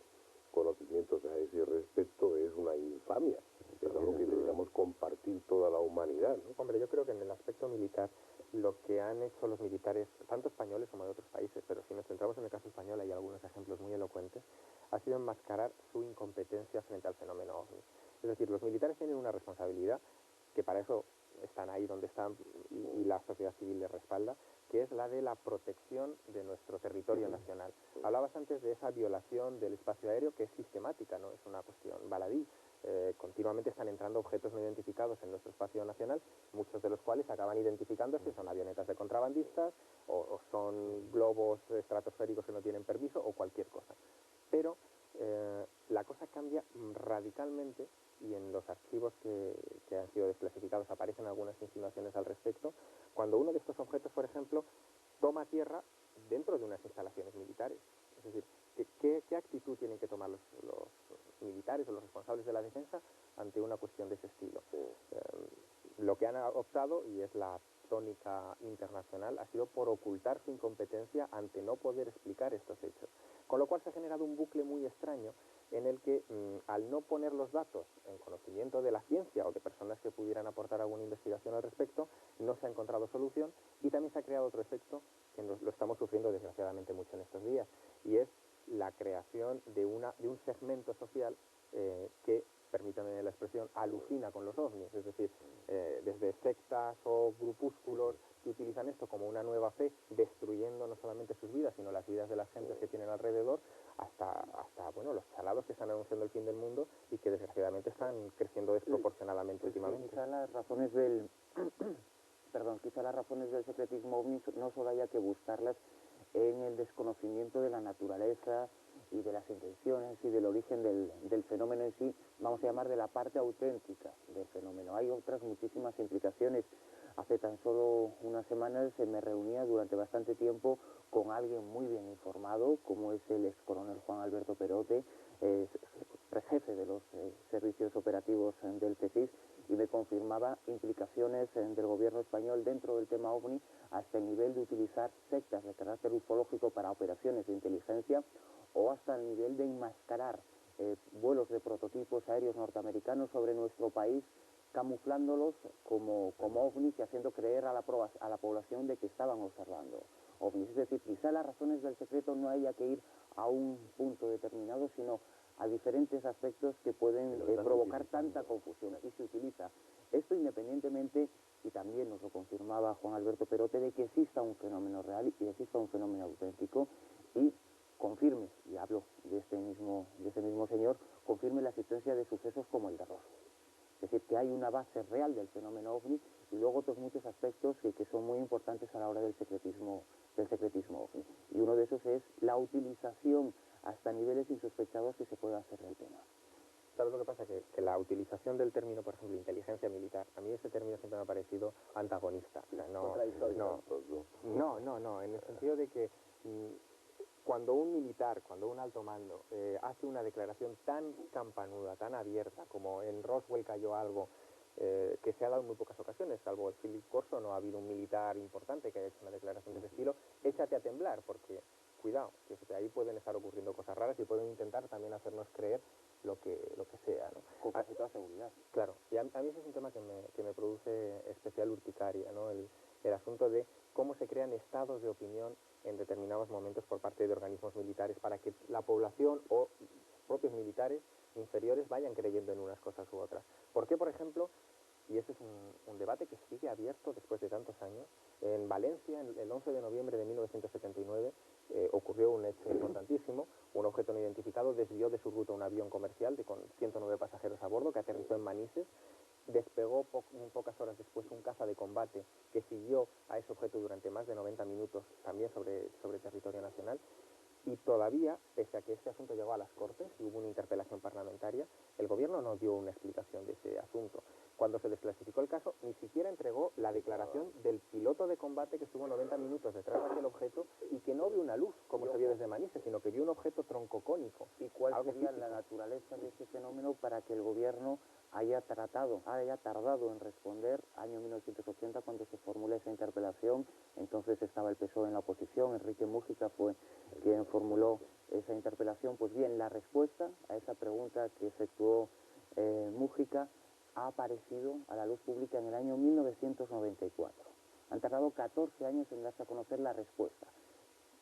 conocimientos a ese respecto es una infamia. Es algo que deberíamos compartir toda la humanidad, ¿no? Hombre, yo creo que en el aspecto militar, lo que han hecho los militares, tanto españoles como de otros países, pero si nos centramos en el caso español, hay algunos ejemplos muy elocuentes, ha sido enmascarar su incompetencia frente al fenómeno OVNI. Es decir, los militares tienen una responsabilidad, que para eso están ahí donde están y la sociedad civil les respalda, que es la de la protección de nuestro territorio nacional. Hablabas antes de esa violación del espacio aéreo, que es sistemática, no es una cuestión baladí. Continuamente están entrando objetos no identificados en nuestro espacio nacional, muchos de los cuales acaban identificándose, son avionetas de contrabandistas o son globos estratosféricos que no tienen permiso o cualquier cosa. Pero la cosa cambia radicalmente y en los archivos que han sido desclasificados aparecen algunas insinuaciones al respecto, cuando uno de estos objetos, por ejemplo, toma tierra dentro de unas instalaciones militares. Es decir, ¿qué actitud tienen que tomar los militares o los responsables de la defensa ante una cuestión de ese estilo? Lo que han optado, y es la tónica internacional, ha sido por ocultar su incompetencia ante no poder explicar estos hechos. Con lo cual se ha generado un bucle muy extraño en el que, al no poner los datos en conocimiento de la ciencia o de personas que pudieran aportar alguna investigación al respecto, no se ha encontrado solución, y también se ha creado otro efecto que lo estamos sufriendo desgraciadamente mucho en estos días, y es la creación de un segmento social que, permítanme la expresión, alucina con los ovnis, es decir, desde sectas o grupúsculos que utilizan esto como una nueva fe, destruyendo no solamente sus vidas, sino las vidas de las gentes que tienen alrededor, hasta bueno, los chalados que están anunciando el fin del mundo y que desgraciadamente están creciendo desproporcionadamente últimamente. Quizá las razones del quizá las razones del secretismo ovni no solo haya que buscarlas en el desconocimiento de la naturaleza y de las intenciones y del origen del fenómeno en sí, vamos a llamar de la parte auténtica del fenómeno. Hay otras muchísimas implicaciones. Hace tan solo unas semanas me reunía durante bastante tiempo con alguien muy bien informado, como es el ex coronel Juan Alberto Perote, jefe de los servicios operativos del CSIS, y me confirmaba implicaciones del gobierno español dentro del tema OVNI hasta el nivel de utilizar sectas de carácter ufológico para operaciones de inteligencia, o hasta el nivel de enmascarar vuelos de prototipos aéreos norteamericanos sobre nuestro país, camuflándolos como ovnis y haciendo creer a la población de que estaban observando ovnis. Es decir, quizá las razones del secreto no haya que ir a un punto determinado, sino a diferentes aspectos que pueden provocar tanta confusión. Y se utiliza esto independientemente, y también nos lo confirmaba Juan Alberto Perote, de que exista un fenómeno real y exista un fenómeno auténtico, y confirme, y hablo de este mismo señor, confirme la existencia de sucesos como el de Roswell. Es decir, que hay una base real del fenómeno OVNI y luego otros muchos aspectos que son muy importantes a la hora del secretismo OVNI. Y uno de esos es la utilización hasta niveles insospechados que se puede hacer del tema. ¿Sabes lo que pasa? Que la utilización del término, por ejemplo, inteligencia militar, a mí ese término siempre me ha parecido antagonista. O sea, no, en el sentido de que cuando un militar, cuando un alto mando hace una declaración tan campanuda, tan abierta, como en Roswell cayó algo que se ha dado en muy pocas ocasiones, salvo el Philip Corso, no ha habido un militar importante que haya hecho una declaración de ese estilo, échate a temblar, porque cuidado, que ahí pueden estar ocurriendo cosas raras y pueden intentar también hacernos creer lo que sea, ¿no? Con casi toda seguridad. Claro, y a mí ese es un tema que me produce especial urticaria, ¿no? El asunto de cómo se crean estados de opinión en determinados momentos por parte de organismos militares para que la población o propios militares inferiores vayan creyendo en unas cosas u otras. ¿Por qué, por ejemplo, y ese es un debate que sigue abierto después de tantos años, en Valencia, el 11 de noviembre de 1979, ocurrió un hecho importantísimo? Un objeto no identificado desvió de su ruta un avión comercial con 109 pasajeros a bordo que aterrizó en Manises. Despegó pocas horas después un caza de combate que siguió a ese objeto durante más de 90 minutos, también sobre territorio nacional. Y todavía, pese a que este asunto llegó a las Cortes y hubo una interpelación parlamentaria, el gobierno no dio una explicación de ese asunto. Cuando se desclasificó el caso, ni siquiera entregó la declaración del piloto de combate que estuvo 90 minutos detrás de aquel objeto y que no vio una luz, como se vio desde Manises, sino que vio un objeto troncocónico. ¿Y cuál sería la naturaleza de ese fenómeno para que el gobierno haya tardado en responder? Año 1980, cuando se formula esa interpelación, entonces estaba el PSOE en la oposición, Enrique Múgica fue quien formuló esa interpelación. Pues bien, la respuesta a esa pregunta que efectuó Múgica ha aparecido a la luz pública en el año 1994. Han tardado 14 años en darse a conocer la respuesta.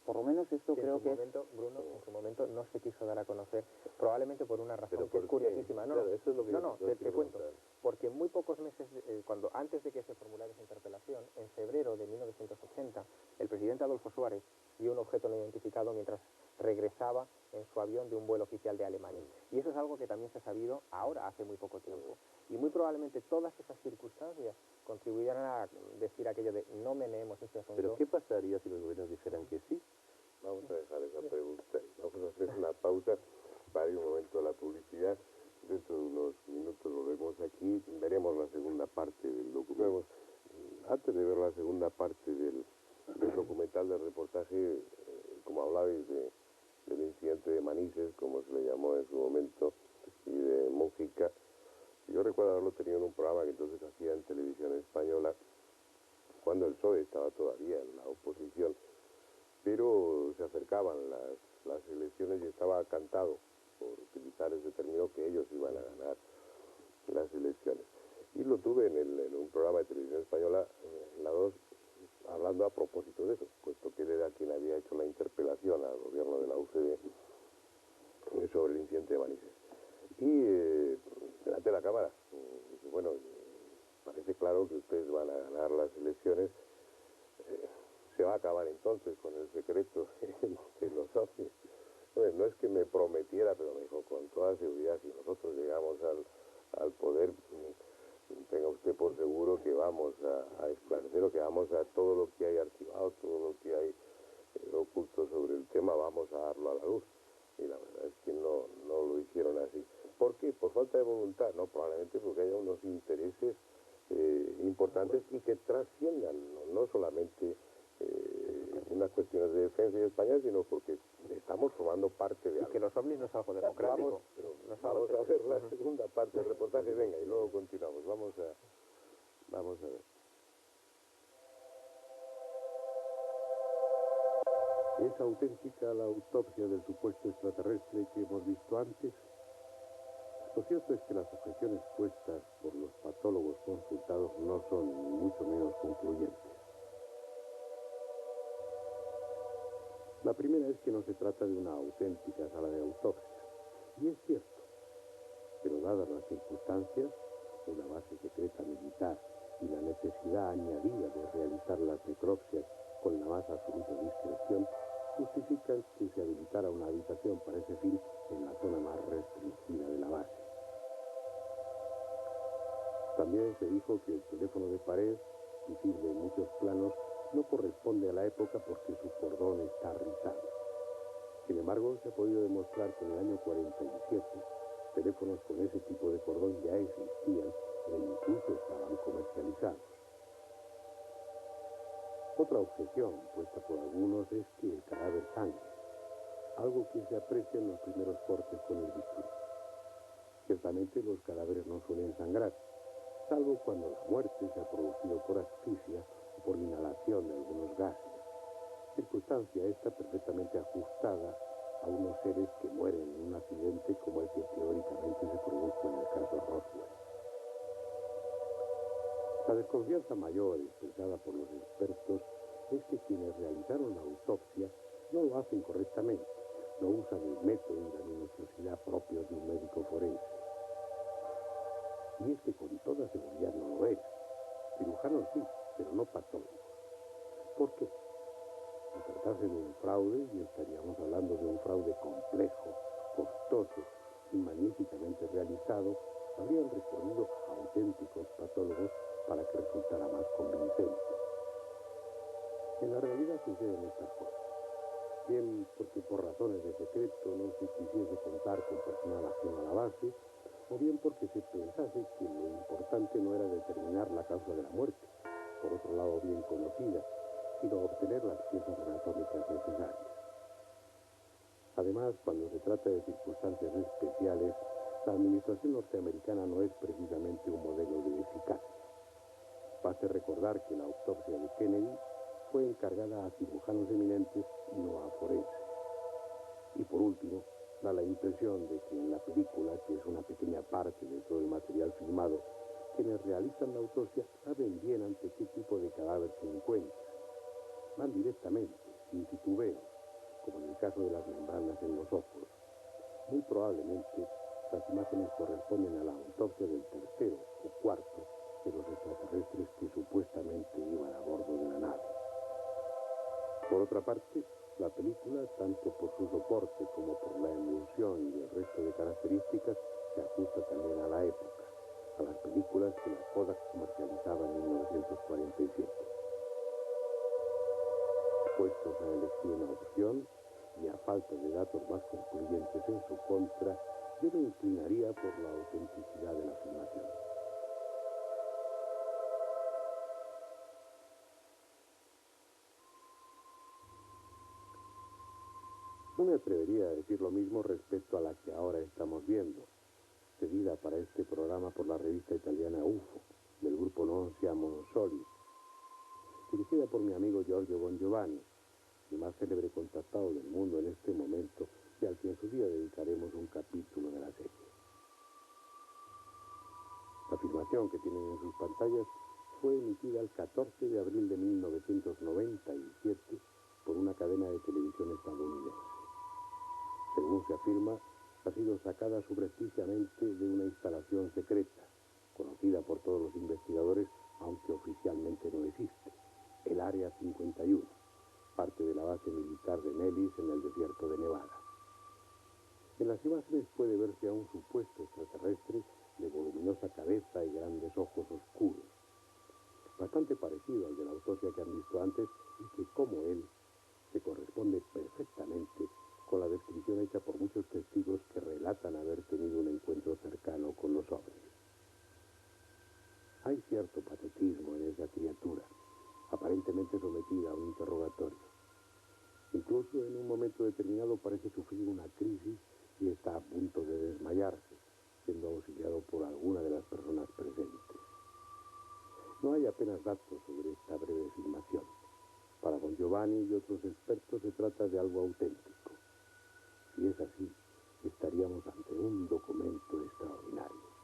Por lo menos esto creo que Bruno, en su momento no se quiso dar a conocer, probablemente por una razón que es curiosísima. Claro, eso es lo que te cuento. Porque muy pocos meses, antes de que se formulara esa interpelación, en febrero de 1980, el presidente Adolfo Suárez vio un objeto no identificado mientras regresaba en su avión de un vuelo oficial de Alemania. Y eso es algo que también se ha sabido ahora, hace muy poco tiempo. Y muy probablemente todas esas circunstancias contribuyeran a decir aquello de no meneemos ese asunto. ¿Pero qué pasaría si los gobiernos dijeran que sí? Vamos a dejar esa pregunta y vamos a hacer una pausa para ir un momento a la publicidad. Dentro de unos minutos volvemos aquí, veremos la segunda parte del documento. Antes de ver la segunda parte del documental, del reportaje, como hablabais del incidente de Manises, como se le llamó en su momento, y de Múgica, yo recuerdo haberlo tenido en un programa que entonces hacía en televisión española, cuando el PSOE estaba todavía en la oposición, pero se acercaban las elecciones y estaba cantado, por utilizar ese término, que ellos iban a ganar las elecciones. Y lo tuve en un programa de televisión española, en la 2, hablando a propósito de eso, puesto que él era quien había hecho la interpelación al gobierno de la UCD sobre el incidente de Manises. Y delante de la Cámara, dice, bueno, parece claro que ustedes van a ganar las elecciones. Se va a acabar entonces con el secreto de los ovnis. No es que me prometiera, pero me dijo con toda seguridad, si nosotros llegamos al poder, tenga usted por seguro que vamos a esclarecer, o que vamos a todo lo que hay archivado, todo lo que hay oculto sobre el tema, vamos a darlo a la luz. Y la verdad es que no lo hicieron así. ¿Por qué? ¿Por falta de voluntad? No, probablemente porque haya unos intereses importantes y que trasciendan no solamente unas cuestiones de defensa y de España, sino porque estamos formando parte de algo. Y que los ovnis no es algo democrático. Vamos a ver la segunda parte del reportaje, venga, y luego continuamos. Vamos a ver. ¿Es auténtica la autopsia del supuesto extraterrestre que hemos visto antes? Lo cierto es que las objeciones puestas por los patólogos consultados no son ni mucho menos concluyentes. La primera es que no se trata de una auténtica sala de autopsia. Y es cierto. Pero dadas las circunstancias, una base secreta militar y la necesidad añadida de realizar las necropsias con la más absoluta discreción, justifican que se habilitara una habitación para ese fin en la zona más restringida de la base. También se dijo que el teléfono de pared, visible en muchos planos, no corresponde a la época porque su cordón está rizado. Sin embargo, se ha podido demostrar que en el año 47 teléfonos con ese tipo de cordón ya existían e incluso estaban comercializados. Otra objeción puesta por algunos es que el cadáver sangre, algo que se aprecia en los primeros cortes con el bisturí. Ciertamente los cadáveres no suelen sangrar, salvo cuando la muerte se ha producido por asfixia o por inhalación de algunos gases, circunstancia esta perfectamente ajustada a unos seres que mueren en un accidente como el que teóricamente se produjo en el caso Roswell. La desconfianza mayor expresada por los expertos es que quienes realizaron la autopsia no lo hacen correctamente, no usan el método y la minuciosidad propios de un médico forense. Y es que con toda seguridad no lo es. Cirujanos sí, pero no patólogos. ¿Por qué? Si tratase de un fraude, y estaríamos hablando de un fraude complejo, costoso y magníficamente realizado, habrían recurrido a auténticos patólogos para que resultara más convincente. En la realidad suceden estas cosas. Bien porque por razones de secreto no se quisiese contar con personal ajeno a la base, o bien porque se pensase que lo importante no era determinar la causa de la muerte, por otro lado bien conocida, sino obtener las piezas anatómicas necesarias. Además, cuando se trata de circunstancias especiales, la administración norteamericana no es precisamente un modelo de eficacia. Baste recordar que la autopsia de Kennedy fue encargada a cirujanos eminentes y no a forenses. Y por último, da la impresión de que en la película, que es una pequeña parte de todo el material filmado, quienes realizan la autopsia saben bien ante qué tipo de cadáver se encuentra. Van directamente, sin titubeos, como en el caso de las membranas en los ojos. Muy probablemente, las imágenes corresponden a la autopsia del tercero o cuarto de los extraterrestres que supuestamente iban a bordo de la nave. Por otra parte, la película, tanto por su soporte como por la emulsión y el resto de características, se ajusta también a la época, a las películas que la Kodak comercializaba en 1947. Puestos a elegir una opción, y a falta de datos más concluyentes en su contra, yo me inclinaría por la autenticidad de la filmación. No me atrevería a decir lo mismo respecto a la que ahora estamos viendo, cedida para este programa por la revista italiana UFO, del grupo Non Siamo Soli, dirigida por mi amigo Giorgio Bongiovanni, el más célebre contactado del mundo en este momento y al que en su día dedicaremos un capítulo de la serie. La filmación que tienen en sus pantallas fue emitida el 14 de abril de 1997 por una cadena de televisión estadounidense. Según se afirma, ha sido sacada subrepticiamente de una instalación secreta, conocida por todos los investigadores, aunque oficialmente no existe, el Área 51, parte de la base militar de Nellis en el desierto de Nevada. En las imágenes puede verse a un supuesto extraterrestre de voluminosa cabeza y grandes ojos oscuros, bastante parecido al de la autopsia que han visto antes y que, como él, se corresponde perfectamente con la descripción hecha por muchos testigos que relatan haber tenido un encuentro cercano con los ovnis. Hay cierto patetismo en esa criatura, aparentemente sometida a un interrogatorio. Incluso en un momento determinado parece sufrir una crisis y está a punto de desmayarse, siendo auxiliado por alguna de las personas presentes. No hay apenas datos sobre esta breve filmación. Para don Giovanni y otros expertos se trata de algo auténtico. Si es así, estaríamos ante un documento extraordinario.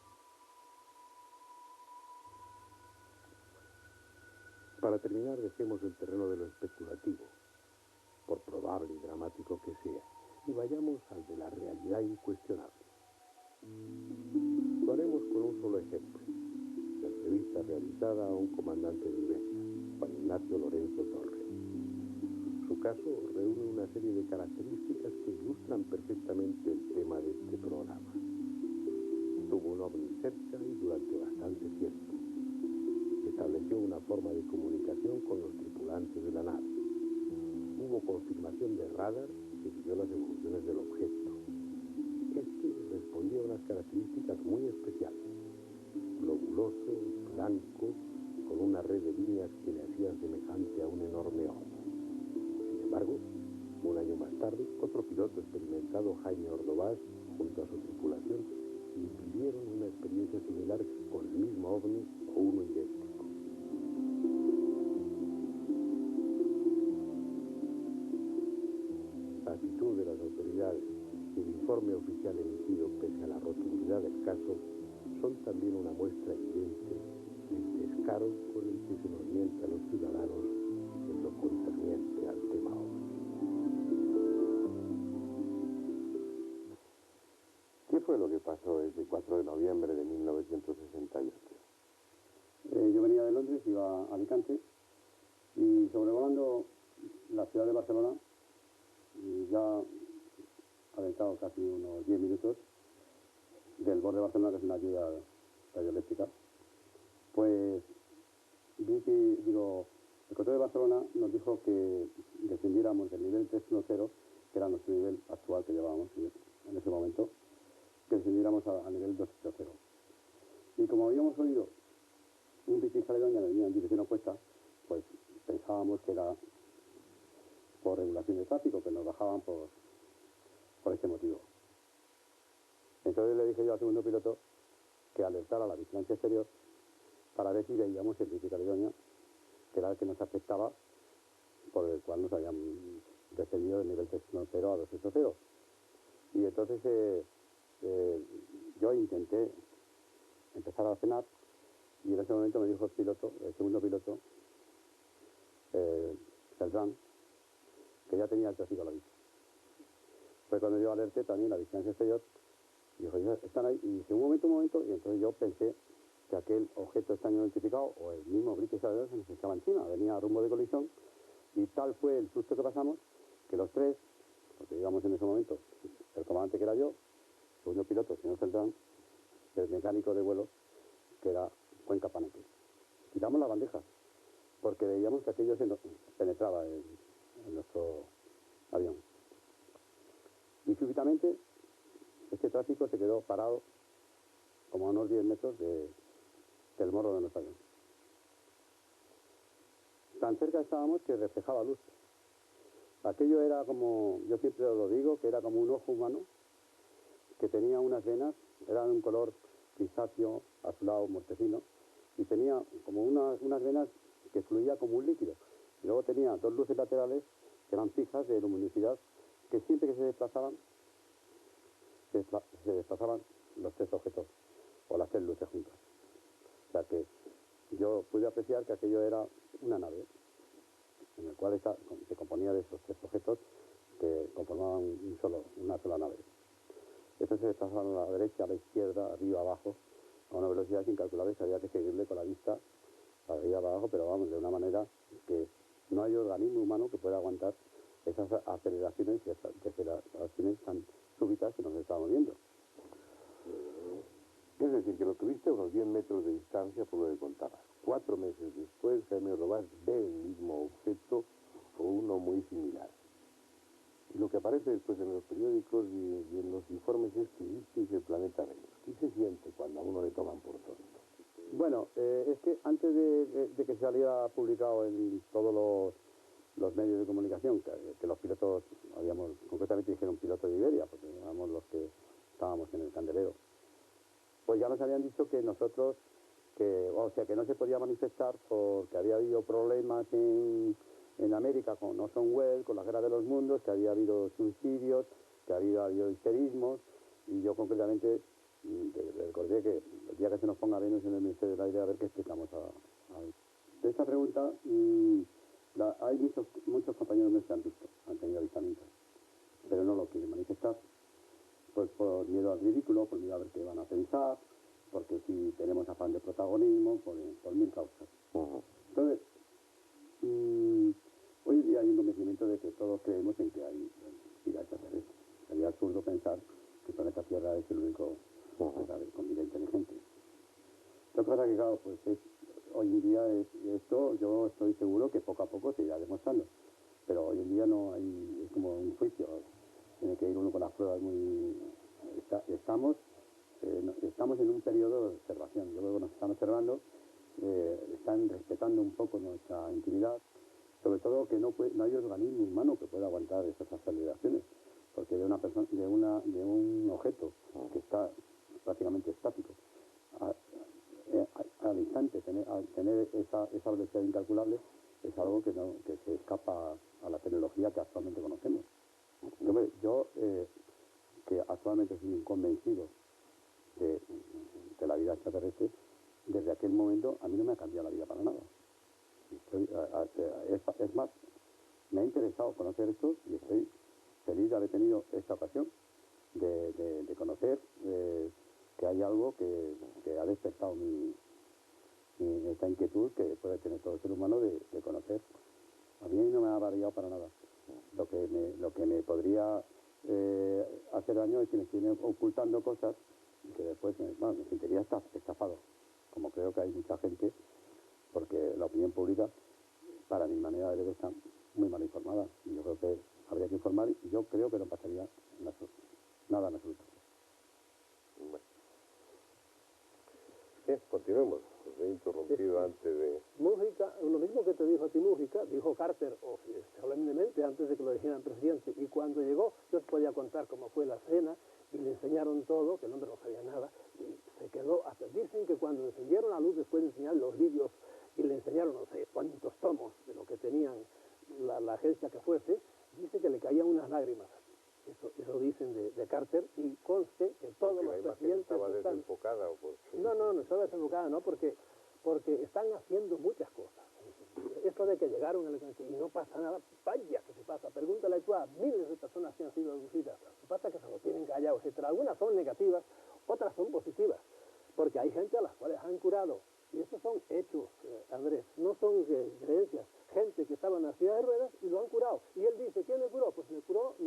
Para terminar, dejemos el terreno de lo especulativo, por probable y dramático que sea, y vayamos al de la realidad incuestionable. Lo haremos con un solo ejemplo: la entrevista realizada a un comandante de Ibérica, Juan Ignacio Lorenzo Torres. Su caso reúne una serie de características que ilustran perfectamente el tema de este programa. Tuvo un ovni cerca y durante bastante tiempo. Estableció una forma de comunicación con los tripulantes de la nave. Hubo confirmación de radar que siguió las evoluciones del objeto. Este respondía a unas características muy especiales: globuloso, blanco, con una red de líneas que le hacían semejante a un enorme ojo. Sin embargo, un año más tarde, otro piloto experimentado, Jaime Ordovás, junto a su tripulación, vivieron una experiencia similar con el mismo ovni o uno idéntico. La actitud de las autoridades y el informe oficial emitido pese a la rotundidad del caso son también una muestra evidente del descaro con el que se nos miente a los ciudadanos en lo concerniente al tema ovni. ¿Qué fue lo que pasó ese 4 de noviembre de 1968? Yo venía de Londres, iba a Alicante, y sobrevolando la ciudad de Barcelona, ya adentrado casi unos 10 minutos del borde de Barcelona, que es una ciudad radioeléctrica, pues vi que, el control de Barcelona nos dijo que descendiéramos del nivel 310, que era nuestro nivel actual que llevábamos en ese momento, que descendiéramos al nivel 280. Y como habíamos oído un British Caledonia en dirección opuesta, pues pensábamos que era por regulación de tráfico, que nos bajaban por este motivo. Entonces le dije yo al segundo piloto que alertara a la vigilancia exterior para ver si veíamos el British Caledonia, que era el que nos afectaba, por el cual nos habían descendido del nivel 310 a 280. Y entonces yo intenté empezar a cenar, y en ese momento me dijo el segundo piloto, Celdrán, que ya tenía el tráfico a la vista. Fue cuando yo alerté también a la vigilancia exterior, y dijo, ya están ahí, y dije, un momento, y entonces yo pensé que aquel objeto extraño identificado, o el mismo British Caledonia, se nos echaba encima, venía a rumbo de colisión, y tal fue el susto que pasamos, que los tres, porque íbamos en ese momento, el comandante que era yo, el segundo piloto, el señor Celdrán, el mecánico de vuelo, que era Cuenca Paneque. Tiramos las bandejas, porque veíamos que aquello se penetraba en nuestro avión. Y súbitamente este tráfico se quedó parado como a unos 10 metros del morro de nuestro avión. Tan cerca estábamos que reflejaba luz. Aquello era como, yo siempre lo digo, que era como un ojo humano que tenía unas venas, eran de un color grisáceo, azulado, mortecino, y tenía como unas venas que fluía como un líquido. Y luego tenía dos luces laterales que eran fijas de luminosidad, que siempre que se desplazaban los tres objetos, o las tres luces juntas. O sea que yo pude apreciar que aquello era una nave, en el cual se componía de esos tres objetos que conformaban una sola nave. Estos se desplazaban a la derecha, a la izquierda, arriba, abajo, a una velocidad incalculable, que había que seguirle con la vista arriba, abajo, pero vamos, de una manera que no hay organismo humano que pueda aguantar esas aceleraciones y deceleraciones tan súbitas que nos estábamos viendo. Es decir, que lo tuviste a unos 10 metros de distancia por lo que contabas. 4 meses después, Jaime Ordovás ve el mismo objeto o uno muy similar. Y lo que aparece después en los periódicos y en los informes es que visteis el planeta Venus. ¿Qué se siente cuando a uno le toman por tonto? Bueno, es que antes de que saliera publicado en todos los medios de comunicación, que los pilotos, concretamente dijeron pilotos de Iberia, porque éramos los que estábamos en el candelero, pues ya nos habían dicho que nosotros, que no se podía manifestar porque había habido problemas en América con Orson Welles, con la Guerra de los Mundos, que había habido suicidios, que había habido histerismos, y yo concretamente recordé que el día que se nos ponga Venus en el Ministerio del Aire, a ver qué explicamos de esta pregunta. Hay muchos compañeros míos que han tenido avistamientos, pero no lo quieren manifestar, pues por miedo al ridículo, por miedo a ver qué van a pensar, porque si tenemos afán de protagonismo, por mil causas. Entonces, hoy en día hay un convencimiento de que todos creemos en que hay vida extraterrestre. Sería absurdo pensar que el planeta Tierra es el único con vida inteligente. Lo que pasa es que, claro, pues hoy en día esto yo estoy seguro que poco a poco se irá demostrando. Pero hoy en día no hay, es como un juicio. Tiene que ir uno con las pruebas muy... Estamos en un periodo de observación. Yo creo que nos están observando, están respetando un poco nuestra intimidad, sobre todo que no hay organismo humano que pueda aguantar esas aceleraciones, porque de un objeto que está prácticamente estático al instante tener esa velocidad incalculable es algo que se escapa a la tecnología que actualmente conocemos. Yo que actualmente soy un convencido de la vida extraterrestre, desde aquel momento a mí no me ha cambiado la vida para nada. Es más, me ha interesado conocer esto y estoy feliz de haber tenido esta ocasión de conocer que hay algo que ha despertado esta inquietud que puede tener todo ser humano de conocer. A mí no me ha variado para nada. Lo que me podría hacer daño es que me estén ocultando cosas y que después me sentiría estafado, como creo que hay mucha gente, porque la opinión pública, para mi manera de ver, está muy mal informada. Y yo creo que habría que informar y yo creo que no pasaría nada en absoluto. Bueno. Bien, continuemos. Os he interrumpido antes de... Mújica, lo mismo que te dijo a ti Mújica, dijo Carter solemnemente antes de que lo dijeran presidente. Y cuando llegó, yo te podía contar cómo fue la cena y le enseñaron todo, que el hombre no sabía nada, y se quedó hasta... Dicen que cuando encendieron la luz después de enseñar los vídeos y le enseñaron no sé cuántos tomos de lo que tenían la agencia que fuese, dice que le caían unas lágrimas. Eso dicen de Carter, y conste que todos los presidentes estaba desenfocada o porque... No estaba desenfocada, no, porque están haciendo muchas cosas. Esto de que llegaron y no pasa nada, vaya que se pasa. Pregúntale tú a miles de personas que han sido abducidas. Lo que pasa es que se lo tienen callado, etcétera. Algunas son negativas, otras son positivas, porque hay gente a las cuales han curado. Y estos son hechos, Andrés, no son creencias. Gente que estaba en la silla de ruedas y lo han curado. Y él dice, ¿quién me curó? Pues me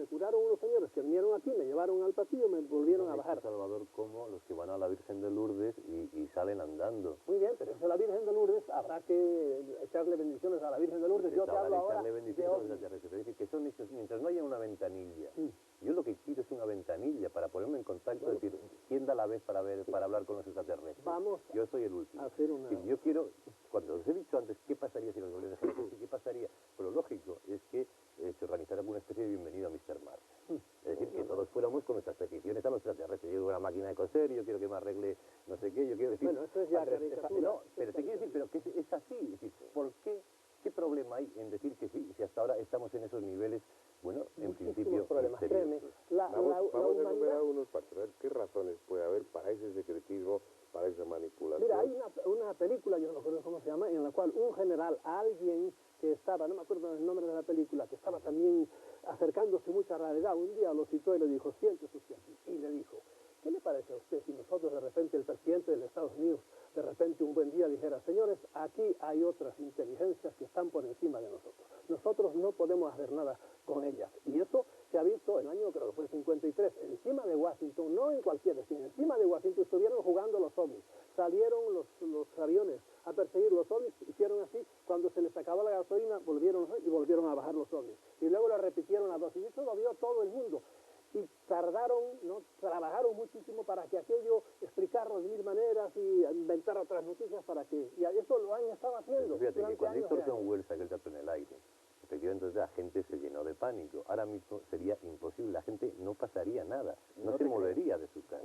curaron unos señores que vinieron aquí, me llevaron al pasillo, me volvieron a bajar. Salvador, como los que van a la Virgen de Lourdes y salen andando. Muy bien, pero eso la Virgen de Lourdes, habrá que echarle bendiciones a la Virgen de Lourdes. Yo te hablo ahora de es decir, que son hechos, mientras no haya una ventanilla. Yo lo que quiero es una ventanilla para ponerme en contacto, es decir, ¿quién da la vez para hablar con los extraterrestres? Yo soy el último. A hacer una... Yo quiero, cuando os he dicho antes, ¿qué pasaría si los gobiernos de qué pasaría? Pues lo lógico es que se organizara una especie de bienvenido a Mr. Mars. Es decir, que todos fuéramos con nuestras peticiones a los extraterrestres. Yo quiero una máquina de coser, yo quiero que me arregle no sé qué, yo quiero decir... Bueno, eso es ya caricatura. No, pero te quiero decir, pero que es así. Es decir, ¿por qué? ¿Qué problema hay en decir que sí, si hasta ahora estamos en esos niveles? Bueno, en principio... problemas, créeme. Vamos a enumerar unos para ver qué razones puede haber para ese secretismo, para esa manipulación. Mira, hay una película, yo no recuerdo cómo se llama, en la cual un general, alguien que estaba, no me acuerdo el nombre de la película, que estaba también acercándose mucho a la realidad, un día lo citó y le dijo, siéntese usted aquí. Y le dijo, ¿qué le parece a usted si nosotros de repente, el presidente de los Estados Unidos, de repente un buen día dijera, señores, aquí hay otras inteligencias que están por encima de nosotros. Nosotros no podemos hacer nada con ellas. Y eso se ha visto en el año, creo que fue el 53, encima de Washington, no en cualquier destino, encima de Washington estuvieron jugando los ovnis. Salieron los aviones a perseguir los ovnis, hicieron así, cuando se les acabó la gasolina, volvieron a bajar los ovnis. Y luego lo repitieron a dos, y eso lo vio todo el mundo. y tardaron, ¿no? Trabajaron muchísimo para que aquello, explicarlo de mil maneras y inventar otras noticias para que... Y eso lo han estado haciendo. Fíjate que cuando hizo años. Orson Welles aquel Teatro en el Aire, efectivamente entonces la gente se llenó de pánico. Ahora mismo sería imposible, la gente no pasaría nada, no se movería de su casa.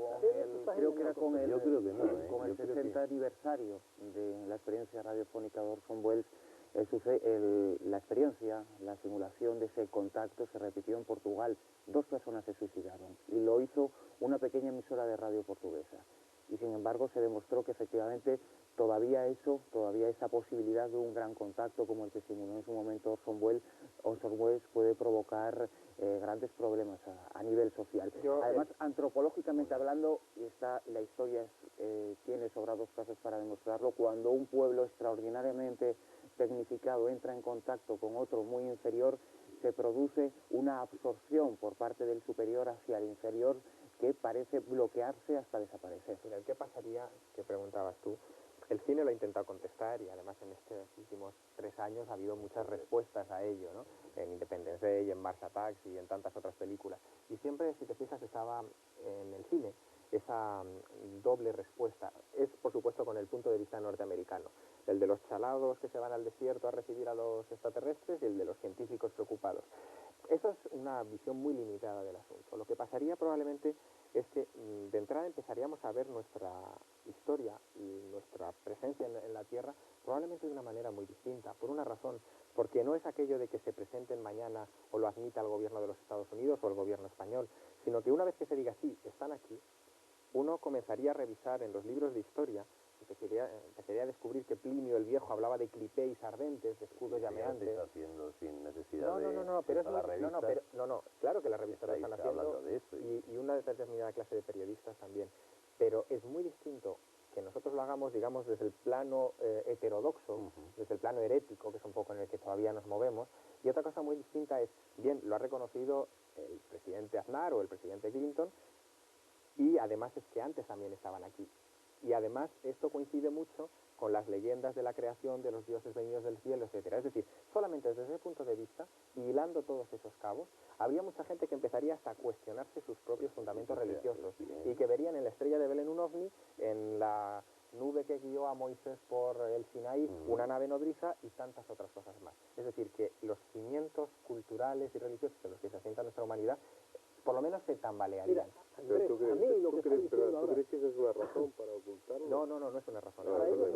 Creo que era con el, Yo creo que no, con el yo creo 60 que... aniversario de la experiencia radiofónica de Orson Welles, la experiencia, la simulación de ese contacto se repitió en Portugal. 2 personas se suicidaron y lo hizo una pequeña emisora de radio portuguesa. Y sin embargo se demostró que efectivamente todavía esa posibilidad de un gran contacto como el que simuló en su momento Orson Welles puede provocar grandes problemas a nivel social. Además, antropológicamente hablando, la historia tiene sobrados casos para demostrarlo, cuando un pueblo extraordinariamente tecnificado entra en contacto con otro muy inferior, se produce una absorción por parte del superior hacia el inferior que parece bloquearse hasta desaparecer. Mira, ¿qué pasaría, que preguntabas tú? El cine lo ha intentado contestar y además en estos últimos 3 años ha habido muchas respuestas a ello, ¿no? En Independence Day, en Mars Attacks y en tantas otras películas. Y siempre, si te fijas, estaba en el cine esa doble respuesta. Es, por supuesto, con el punto de vista norteamericano. El de los chalados que se van al desierto a recibir a los extraterrestres y el de los científicos preocupados. Eso es una visión muy limitada del asunto. Lo que pasaría probablemente es que de entrada empezaríamos a ver nuestra historia y nuestra presencia en la Tierra probablemente de una manera muy distinta, por una razón, porque no es aquello de que se presenten mañana o lo admita el gobierno de los Estados Unidos o el gobierno español, sino que una vez que se diga sí, están aquí, uno comenzaría a revisar en los libros de historia, empezaría a descubrir que Plinio el Viejo hablaba de clipeis ardentes, de escudos llameantes. Se está haciendo sin necesidad claro que las revistas lo están haciendo de eso, y una determinada clase de periodistas también, pero es muy distinto que nosotros lo hagamos, digamos, desde el plano heterodoxo, desde el plano herético, que es un poco en el que todavía nos movemos, y otra cosa muy distinta es, bien, lo ha reconocido el presidente Aznar o el presidente Clinton, y además es que antes también estaban aquí. Y además esto coincide mucho con las leyendas de la creación de los dioses venidos del cielo, etcétera. Es decir, solamente desde ese punto de vista, y hilando todos esos cabos, habría mucha gente que empezaría hasta a cuestionarse sus propios fundamentos religiosos y que verían en la estrella de Belén un ovni, en la nube que guió a Moisés por el Sinaí una nave nodriza y tantas otras cosas más. Es decir, que los cimientos culturales y religiosos en los que se asienta nuestra humanidad por lo menos se tambalearían. Mira, Andrés, ¿tú crees que esa es una razón para ocultarlo? No es una razón.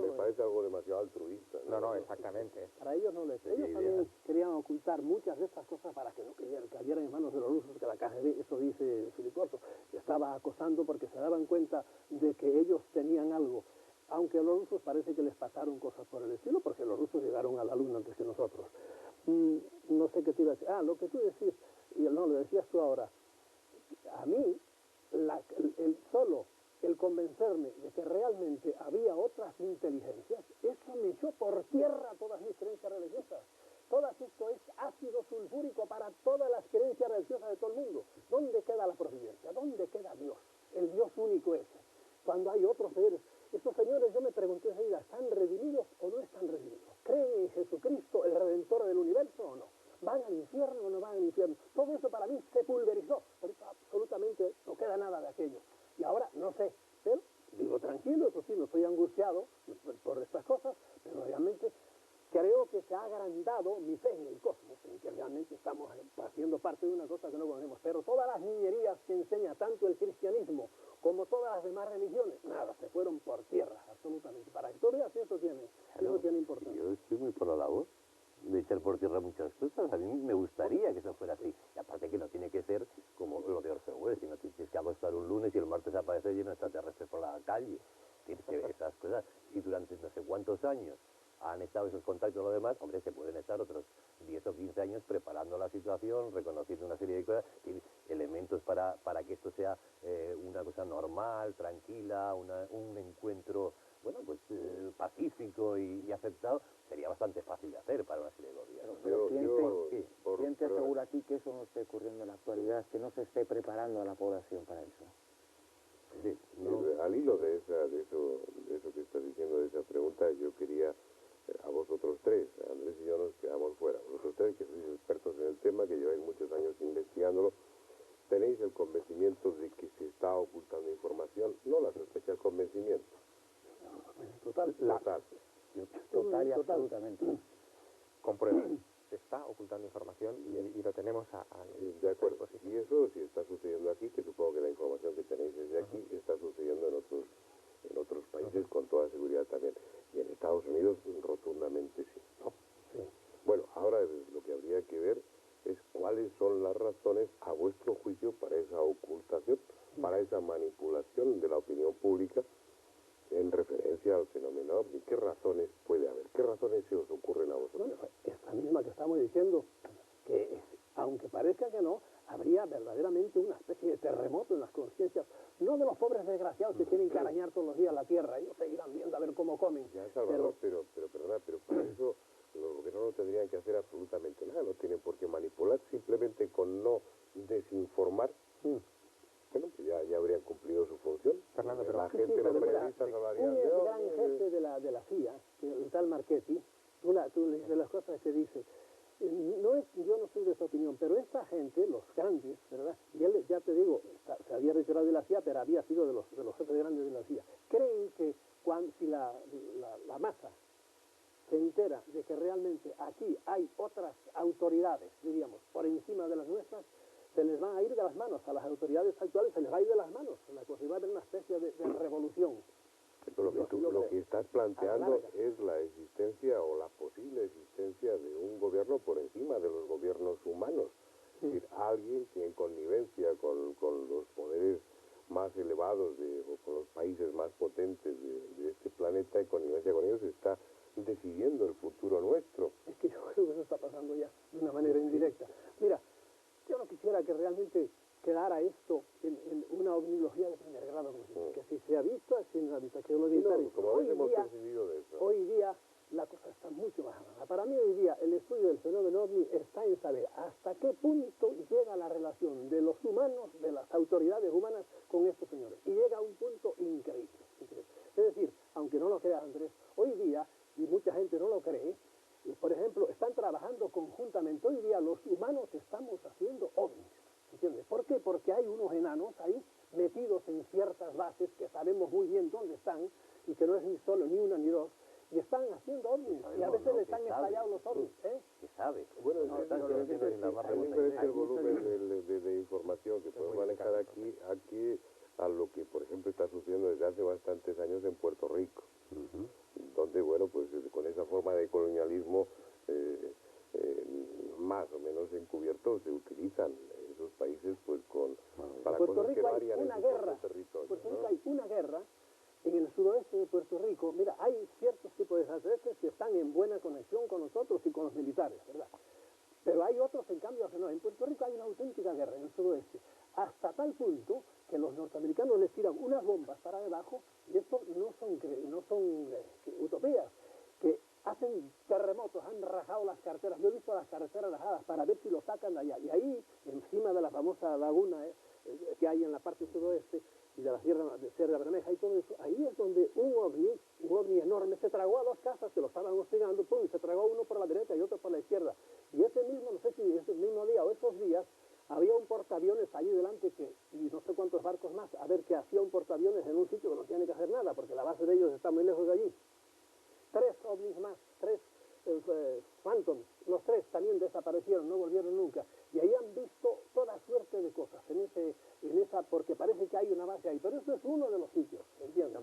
Me parece algo demasiado altruista. No, exactamente. Para ellos no lo es. Ellos también querían ocultar muchas de estas cosas para que no cayeran en manos de los rusos, que la KGB, eso dice Philip Orso, estaba acosando porque se daban cuenta de que ellos tenían algo. Aunque a los rusos parece que les pasaron cosas por el estilo, porque los rusos llegaron a la luna antes que nosotros. No sé qué te iba a decir. Lo que tú decís, lo decías tú ahora. A mí, solo el convencerme de que realmente había otras inteligencias, eso me echó por tierra todas mis creencias religiosas. Todo esto es ácido sulfúrico para todas las creencias religiosas de todo el mundo. ¿Dónde queda la providencia? ¿Dónde queda Dios? El Dios único ese. Cuando hay otros seres. Estos señores, yo me pregunté enseguida, ¿están redimidos o no están redimidos? ¿Creen en Jesucristo, el Redentor del universo o no? ¿Van al infierno o no van al infierno? Todo eso para mí se pulverizó. Por eso absolutamente no queda nada de aquello. Y ahora no sé, pero vivo tranquilo, eso sí, no estoy angustiado por estas cosas, pero realmente creo que se ha agrandado mi fe en el cosmos, en que realmente estamos haciendo parte de una cosa que no conocemos. Pero todas las niñerías que enseña tanto el cristianismo como todas las demás religiones, nada, se fueron por tierra, absolutamente. Para que tú veas si eso tiene importancia. Yo estoy muy por la labor de echar por tierra muchas cosas. A mí me gustaría que eso fuera así. Y aparte que no tiene que ser como lo de Orson Welles, sino que tienes que acostar un lunes y el martes aparece lleno de extraterrestres por la calle. Tienes que ver esas cosas. Y durante no sé cuántos años han estado esos contactos y lo demás, hombre, se pueden estar otros 10 o 15 años preparando la situación, reconociendo una serie de cosas, y elementos para que esto sea una cosa normal, tranquila, un encuentro, bueno, pues pacífico y aceptado, sería bastante fácil de hacer para una serie de gobiernos. Pero ¿quién te asegura a ti que eso no esté ocurriendo en la actualidad, que no se esté preparando a la población para eso? Sí, al hilo de eso que estás diciendo, de esa pregunta, yo quería a vosotros tres, Andrés y yo nos quedamos fuera. Vosotros tres, que sois expertos en el tema, que lleváis muchos años investigándolo, tenéis el convencimiento De acuerdo. Y eso si está sucediendo aquí, que supongo que la información que tenéis es de aquí, está sucediendo en otros países con toda seguridad también. Y en Estados Unidos rotundamente sí, ¿no? Sí. Bueno, ahora lo que habría que ver es cuáles son las razones, a vuestro juicio, para esa ocultación, para esa manipulación de la opinión pública en referencia al fenómeno OVNI. ¿Qué razones puede haber? ¿Qué razones se os ocurren a vosotros? Bueno, esta misma que estamos diciendo, que aunque parezca que no, habría verdaderamente una especie de terremoto en las conciencias, no de los pobres desgraciados que tienen que arañar todos los días la tierra, ellos seguirán viendo a ver cómo comen. Ya, Salvador, pero perdona, pero para eso los gobiernos no tendrían que hacer absolutamente nada, no tienen por qué manipular, simplemente con no desinformar. Bueno, pues ya habrían cumplido su función. Fernando, pero la Sí, gente, pero los mira, periodistas un hablarían gran jefe de la CIA, el tal Marchetti, tú le dices las cosas que dice. Yo no soy de esa opinión, pero esta gente, los grandes, ¿verdad? Y él, ya te digo, se había retirado de la CIA, pero había sido de los jefes grandes de la CIA. Creen que si la masa se entera de que realmente aquí hay otras autoridades, diríamos, por encima de las nuestras, se les van a ir de las manos, a las autoridades actuales se les va a ir de las manos la cosa, y va a haber una especie de revolución. Pero lo que estás planteando es la existencia o la posible existencia de un gobierno por encima de los gobiernos humanos. Es decir, alguien que en connivencia con los poderes más elevados o con los países más potentes de este planeta, en connivencia con ellos, está decidiendo el futuro nuestro. Es que yo creo que eso está pasando ya de una manera indirecta. Mira, yo no quisiera que realmente quedara esto en una ovnilogía de primer grado, que si se ha visto, si no ha visto, que los militares. Como a veces hemos percibido de eso. Hoy día la cosa está mucho más avanzada. Para mí hoy día el estudio del fenómeno ovni está en saber hasta qué punto llega la relación de los humanos, de las autoridades humanas con estos señores. Y llega a un punto increíble. Es decir, aunque no lo crea Andrés, hoy día, y mucha gente no lo cree, por ejemplo, están trabajando conjuntamente. Hoy día los humanos estamos haciendo ovnis. ¿Entiendes? ¿Por qué? Porque hay unos enanos ahí metidos en ciertas bases que sabemos muy bien dónde están y que no es ni solo ni una ni dos, y están haciendo ovnis y a veces les han estallado los ovnis. ¿Qué sabe? Bueno, no tiene ni la más a mí me remota parece idea. el volumen de información que podemos manejar aquí a lo que, por ejemplo, está sucediendo desde hace bastantes años en Puerto Rico, donde, bueno, pues con esa forma de colonialismo más o menos encubierto se utilizan esos países pues para Puerto cosas que Rico no hay harían en una su guerra. propio territorio. Puerto Rico ¿no? hay una guerra en el sudoeste de Puerto Rico. Mira, hay ciertos tipos de extraterrestres que están en buena conexión con nosotros y con los militares, ¿verdad? Pero hay otros, en cambio, que no. En Puerto Rico hay una auténtica guerra en el sudoeste, hasta tal punto que los norteamericanos les tiran unas bombas para debajo, y esto no son utopías, que hacen terremotos, han rajado las carreteras. Yo he visto las carreteras rajadas para ver si lo sacan de allá. Y ahí, encima de la famosa laguna que hay en la parte sudoeste y de la Sierra Bermeja y todo eso, ahí es donde un ovni enorme se tragó a dos casas que lo estaban hostigando, y se tragó uno por la derecha y otro por la izquierda. Y ese mismo, no sé si ese mismo día o esos días, había un portaaviones allí delante y no sé cuántos barcos más, a ver qué hacía un portaaviones en un sitio que no tiene que hacer nada, porque la base de ellos está muy lejos de allí. 3 ovnis más, 3 Phantoms, los 3 también desaparecieron, no volvieron nunca. Y ahí han visto toda suerte de cosas en esa, porque parece que hay una base ahí, pero eso es uno de los sitios, ¿entiendes?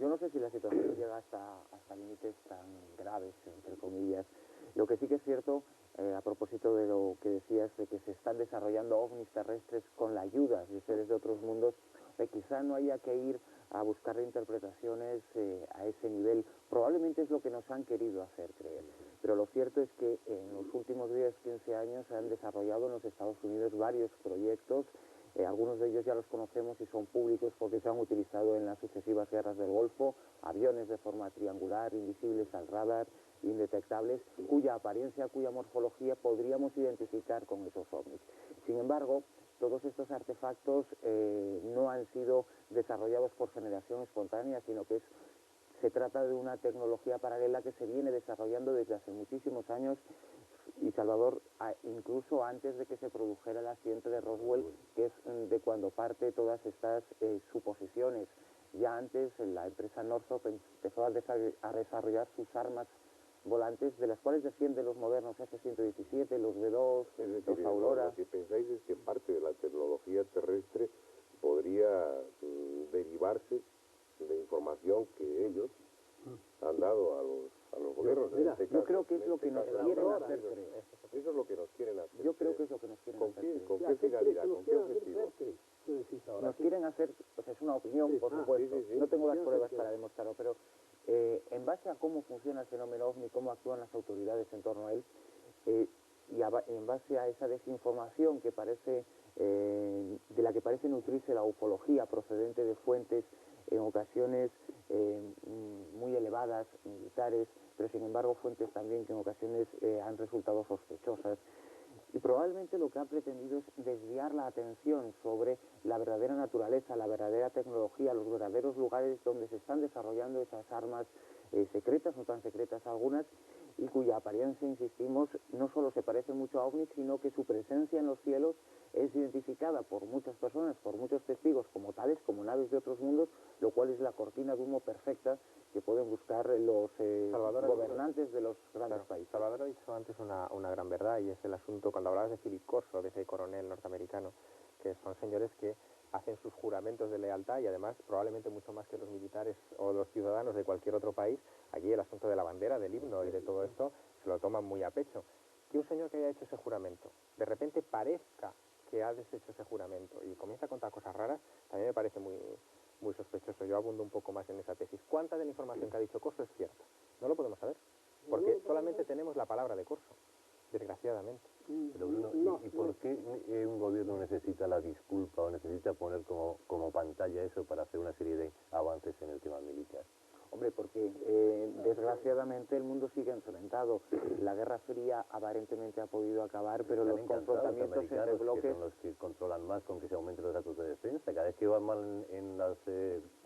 Yo no sé si la situación llega hasta límites tan graves, entre comillas. Lo que sí que es cierto, a propósito de lo que decías, de que se están desarrollando ovnis terrestres con la ayuda de seres de otros mundos, quizá no haya que ir a buscar interpretaciones a ese nivel. Probablemente es lo que nos han querido hacer creer. Pero lo cierto es que en los últimos 10, 15 años se han desarrollado en los Estados Unidos varios proyectos. Algunos de ellos ya los conocemos y son públicos porque se han utilizado en las sucesivas guerras del Golfo, aviones de forma triangular, invisibles al radar, indetectables, cuya apariencia, cuya morfología podríamos identificar con esos ovnis. Sin embargo, todos estos artefactos no han sido desarrollados por generación espontánea, sino que se trata de una tecnología paralela que se viene desarrollando desde hace muchísimos años, y Salvador, incluso antes de que se produjera el accidente de Roswell, que es de cuando parte todas estas suposiciones. Ya antes la empresa Northrop empezó a desarrollar sus armas volantes, de las cuales descienden los modernos F-117, los B-2, Es decir, los Aurora. lo que pensáis es que parte de la tecnología terrestre podría derivarse de información que ellos han dado a los gobiernos. Mira, yo creo que es lo que nos quieren hacer creer. Eso es lo que nos quieren hacer. Yo creo que es lo que nos quieren ¿Con hacer qué, creer. con Ya, qué ¿qué crees finalidad? que nos ¿Con qué quieren hacer objetivo? creer? ¿Qué decís ahora? Nos quieren hacer, pues es una opinión, Sí, por ah, supuesto, sí, sí, no tengo las quieren pruebas hacer para que- demostrarlo, pero en base a cómo funciona el fenómeno OVNI, cómo actúan las autoridades en torno a él, y en base a esa desinformación que parece, de la que parece nutrirse la ufología procedente de fuentes en ocasiones muy elevadas, militares, pero sin embargo fuentes también que en ocasiones han resultado sospechosas. Y probablemente lo que ha pretendido es desviar la atención sobre la verdadera naturaleza, la verdadera tecnología, los verdaderos lugares donde se están desarrollando esas armas secretas, no tan secretas algunas, y cuya apariencia, insistimos, no solo se parece mucho a ovnis, sino que su presencia en los cielos es identificada por muchas personas, por muchos testigos como tales, como naves de otros mundos, lo cual es la cortina de humo perfecta que pueden buscar los gobernantes de los grandes países. Salvador ha dicho antes una gran verdad, y es el asunto, cuando hablabas de Philip Corso, de ese coronel norteamericano, que son señores que hacen sus juramentos de lealtad, y además probablemente mucho más que los militares o los ciudadanos de cualquier otro país. Aquí el asunto de la bandera, del himno y de todo esto se lo toman muy a pecho. Que un señor que haya hecho ese juramento de repente parezca que ha deshecho ese juramento y comienza a contar cosas raras, también me parece muy sospechoso. Yo abundo un poco más en esa tesis. ¿Cuánta de la información que ha dicho Corso es cierta? No lo podemos saber, porque solamente tenemos la palabra de Corso, desgraciadamente. Pero Bruno, ¿y por qué un gobierno necesita la disculpa o necesita poner como pantalla eso para hacer una serie de avances en el tema militar? Hombre, porque desgraciadamente el mundo sigue enfrentado. La Guerra Fría aparentemente ha podido acabar, pero los confrontamientos entre americanos, bloques... que son los que controlan más con que se aumenten los gastos de defensa. Cada vez que van mal en los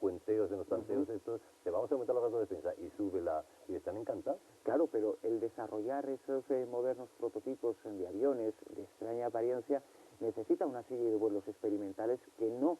cuenteos, en los tanteos estos, se vamos a aumentar los gastos de defensa y sube y están encantados. Claro, pero el desarrollar esos modernos prototipos de aviones de extraña apariencia necesita una serie de vuelos experimentales que no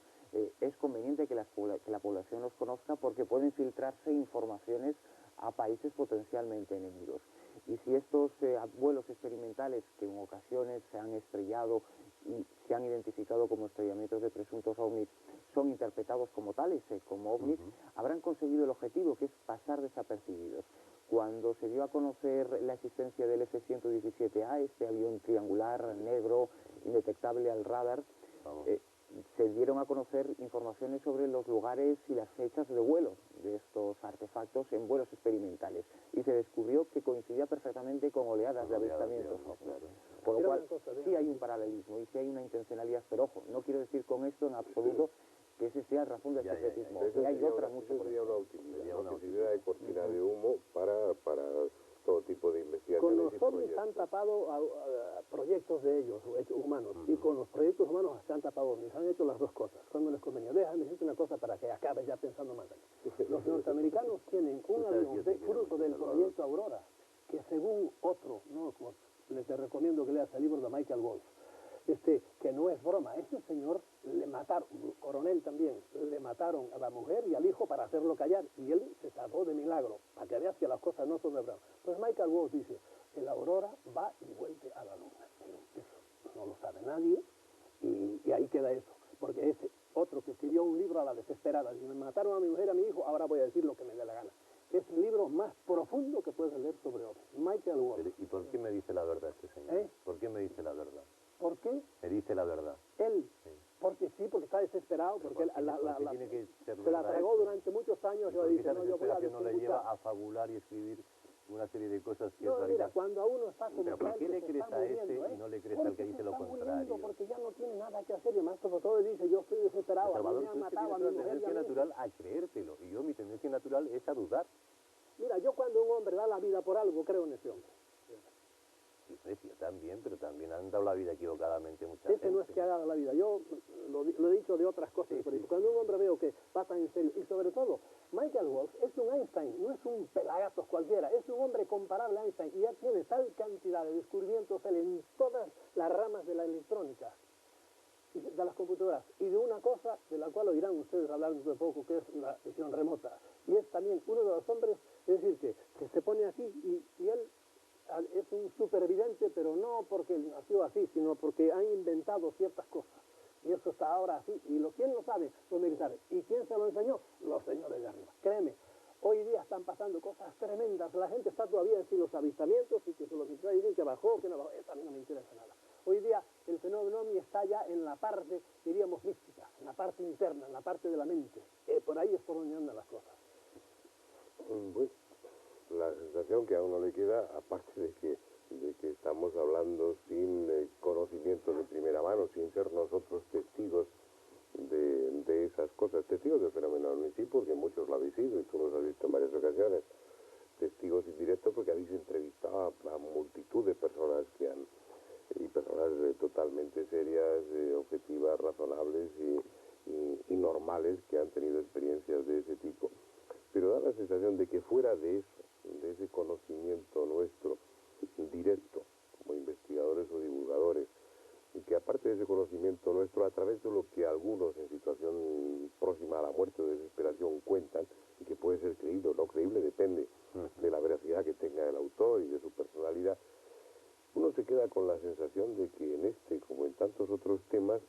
es conveniente que la población los conozca, porque pueden filtrarse informaciones a países potencialmente enemigos. Y si estos vuelos experimentales, que en ocasiones se han estrellado y se han identificado como estrellamientos de presuntos ovnis, son interpretados como tales, como ovnis, habrán conseguido el objetivo, que es pasar desapercibidos. Cuando se dio a conocer la existencia del F-117A, este avión triangular, negro, indetectable al radar, se dieron a conocer informaciones sobre los lugares y las fechas de vuelo de estos artefactos en vuelos experimentales, y se descubrió que coincidía perfectamente con oleadas de avistamientos ovnis. Por lo cual, sí hay un paralelismo y sí hay una intencionalidad, pero ojo, no quiero decir con esto en absoluto que ese sea el razón del secretismo. Eso Y hay sería otra una- mucho eso sería por una esto. utilidad, que sirviera de cortina de humo para todo tipo de Con investigaciones los y ovnis proyectos. han tapado a proyectos de ellos, hechos humanos, y con los proyectos humanos se han tapado ovnis. Han hecho las dos cosas, cuando les convenía. Déjame decirte una cosa para que acabes ya pensando más allá. Los norteamericanos tienen un avión fruto del proyecto Aurora, que según otro, no, te recomiendo que leas el libro de Michael Wolff, que no es broma. Ese señor le mataron, coronel también, le mataron a la mujer y al hijo para hacerlo callar, y él se salvó de milagro, para que veas que las cosas no son de broma. Pues Michael Wolff dice, el Aurora va y vuelve a la luna. Pero eso no lo sabe nadie, y ahí queda eso, porque ese otro que escribió un libro a la desesperada, dice, me mataron a mi mujer, a mi hijo, ahora voy a decir lo que me dé la gana. Es el libro más profundo que puedes leer sobre ovnis. Michael Wolff. ¿Y por qué me dice la verdad este señor? ¿Por qué me dice la verdad? ¿Por qué? Me dice la verdad. Él, Sí. porque está desesperado, porque él ¿Por qué tiene que ser se la verdad tragó esto? durante muchos años. ¿Y Yo por qué dije, esa no, yo voy a desesperación no le lleva desembuchar. a fabular y escribir una serie de cosas que en No, mira, realidad... cuando a uno está como ¿Pero por tal, qué que le se crees está a muriendo, ese y no le crees al porque que se dice lo está muriendo, contrario? porque ya no tiene nada que hacer, y además sobre todo dice, yo estoy desesperado, a mí Salvador, me han tú es que matado a tienes mi una mujer y a tendencia mi hijo. natural a creértelo, y yo mi tendencia natural es a dudar. Mira, yo cuando un hombre da la vida por algo, creo en ese hombre. Sí, pues, yo también, pero también han dado la vida equivocadamente mucha Ese gente. no es que ha dado la vida. Yo lo he dicho de otras cosas, pero cuando un hombre veo que pasa en serio, y sobre todo, Michael Wolff es un Einstein, no es un pelagatos cualquiera, es un hombre comparable a Einstein, y ya tiene tal cantidad de descubrimientos él en todas las ramas de la electrónica. de las computadoras y de una cosa de la cual oirán ustedes hablar dentro de poco, que es la visión remota. Y es también uno de los hombres, es decir, que se pone aquí y él es un supervidente, pero no porque él nació así, sino porque han inventado ciertas cosas. Y eso está ahora así. ¿Y quién lo sabe? Los militares. ¿Y quién se lo enseñó? Los señores de arriba. Créeme, hoy día están pasando cosas tremendas. La gente está todavía en los avistamientos y que se los militares dicen que bajó, que no bajó. Eso a mí no me interesa nada. Hoy día el fenómeno OVNI está ya en la parte, diríamos, mística, en la parte interna, en la parte de la mente. Por ahí es por donde andan las cosas. Bueno, la sensación que a uno le queda, aparte de que estamos hablando sin conocimiento de primera mano, sin ser nosotros testigos de esas cosas, testigos del fenómeno OVNI, sí, porque muchos lo habéis sido y tú los has visto en varias ocasiones, testigos indirectos porque habéis entrevistado a multitud de personas y personas totalmente serias, objetivas, razonables y normales que han tenido experiencias de ese tipo. Pero da la sensación de que fuera de eso, de ese conocimiento nuestro directo, como investigadores o divulgadores, y que aparte de ese conocimiento nuestro, a través de lo que algunos en situación próxima a la muerte o de desesperación cuentan, y que puede ser creíble o no creíble, depende de la veracidad que tenga el autor y de su personalidad, uno se queda con la sensación de que en este, como en tantos otros temas,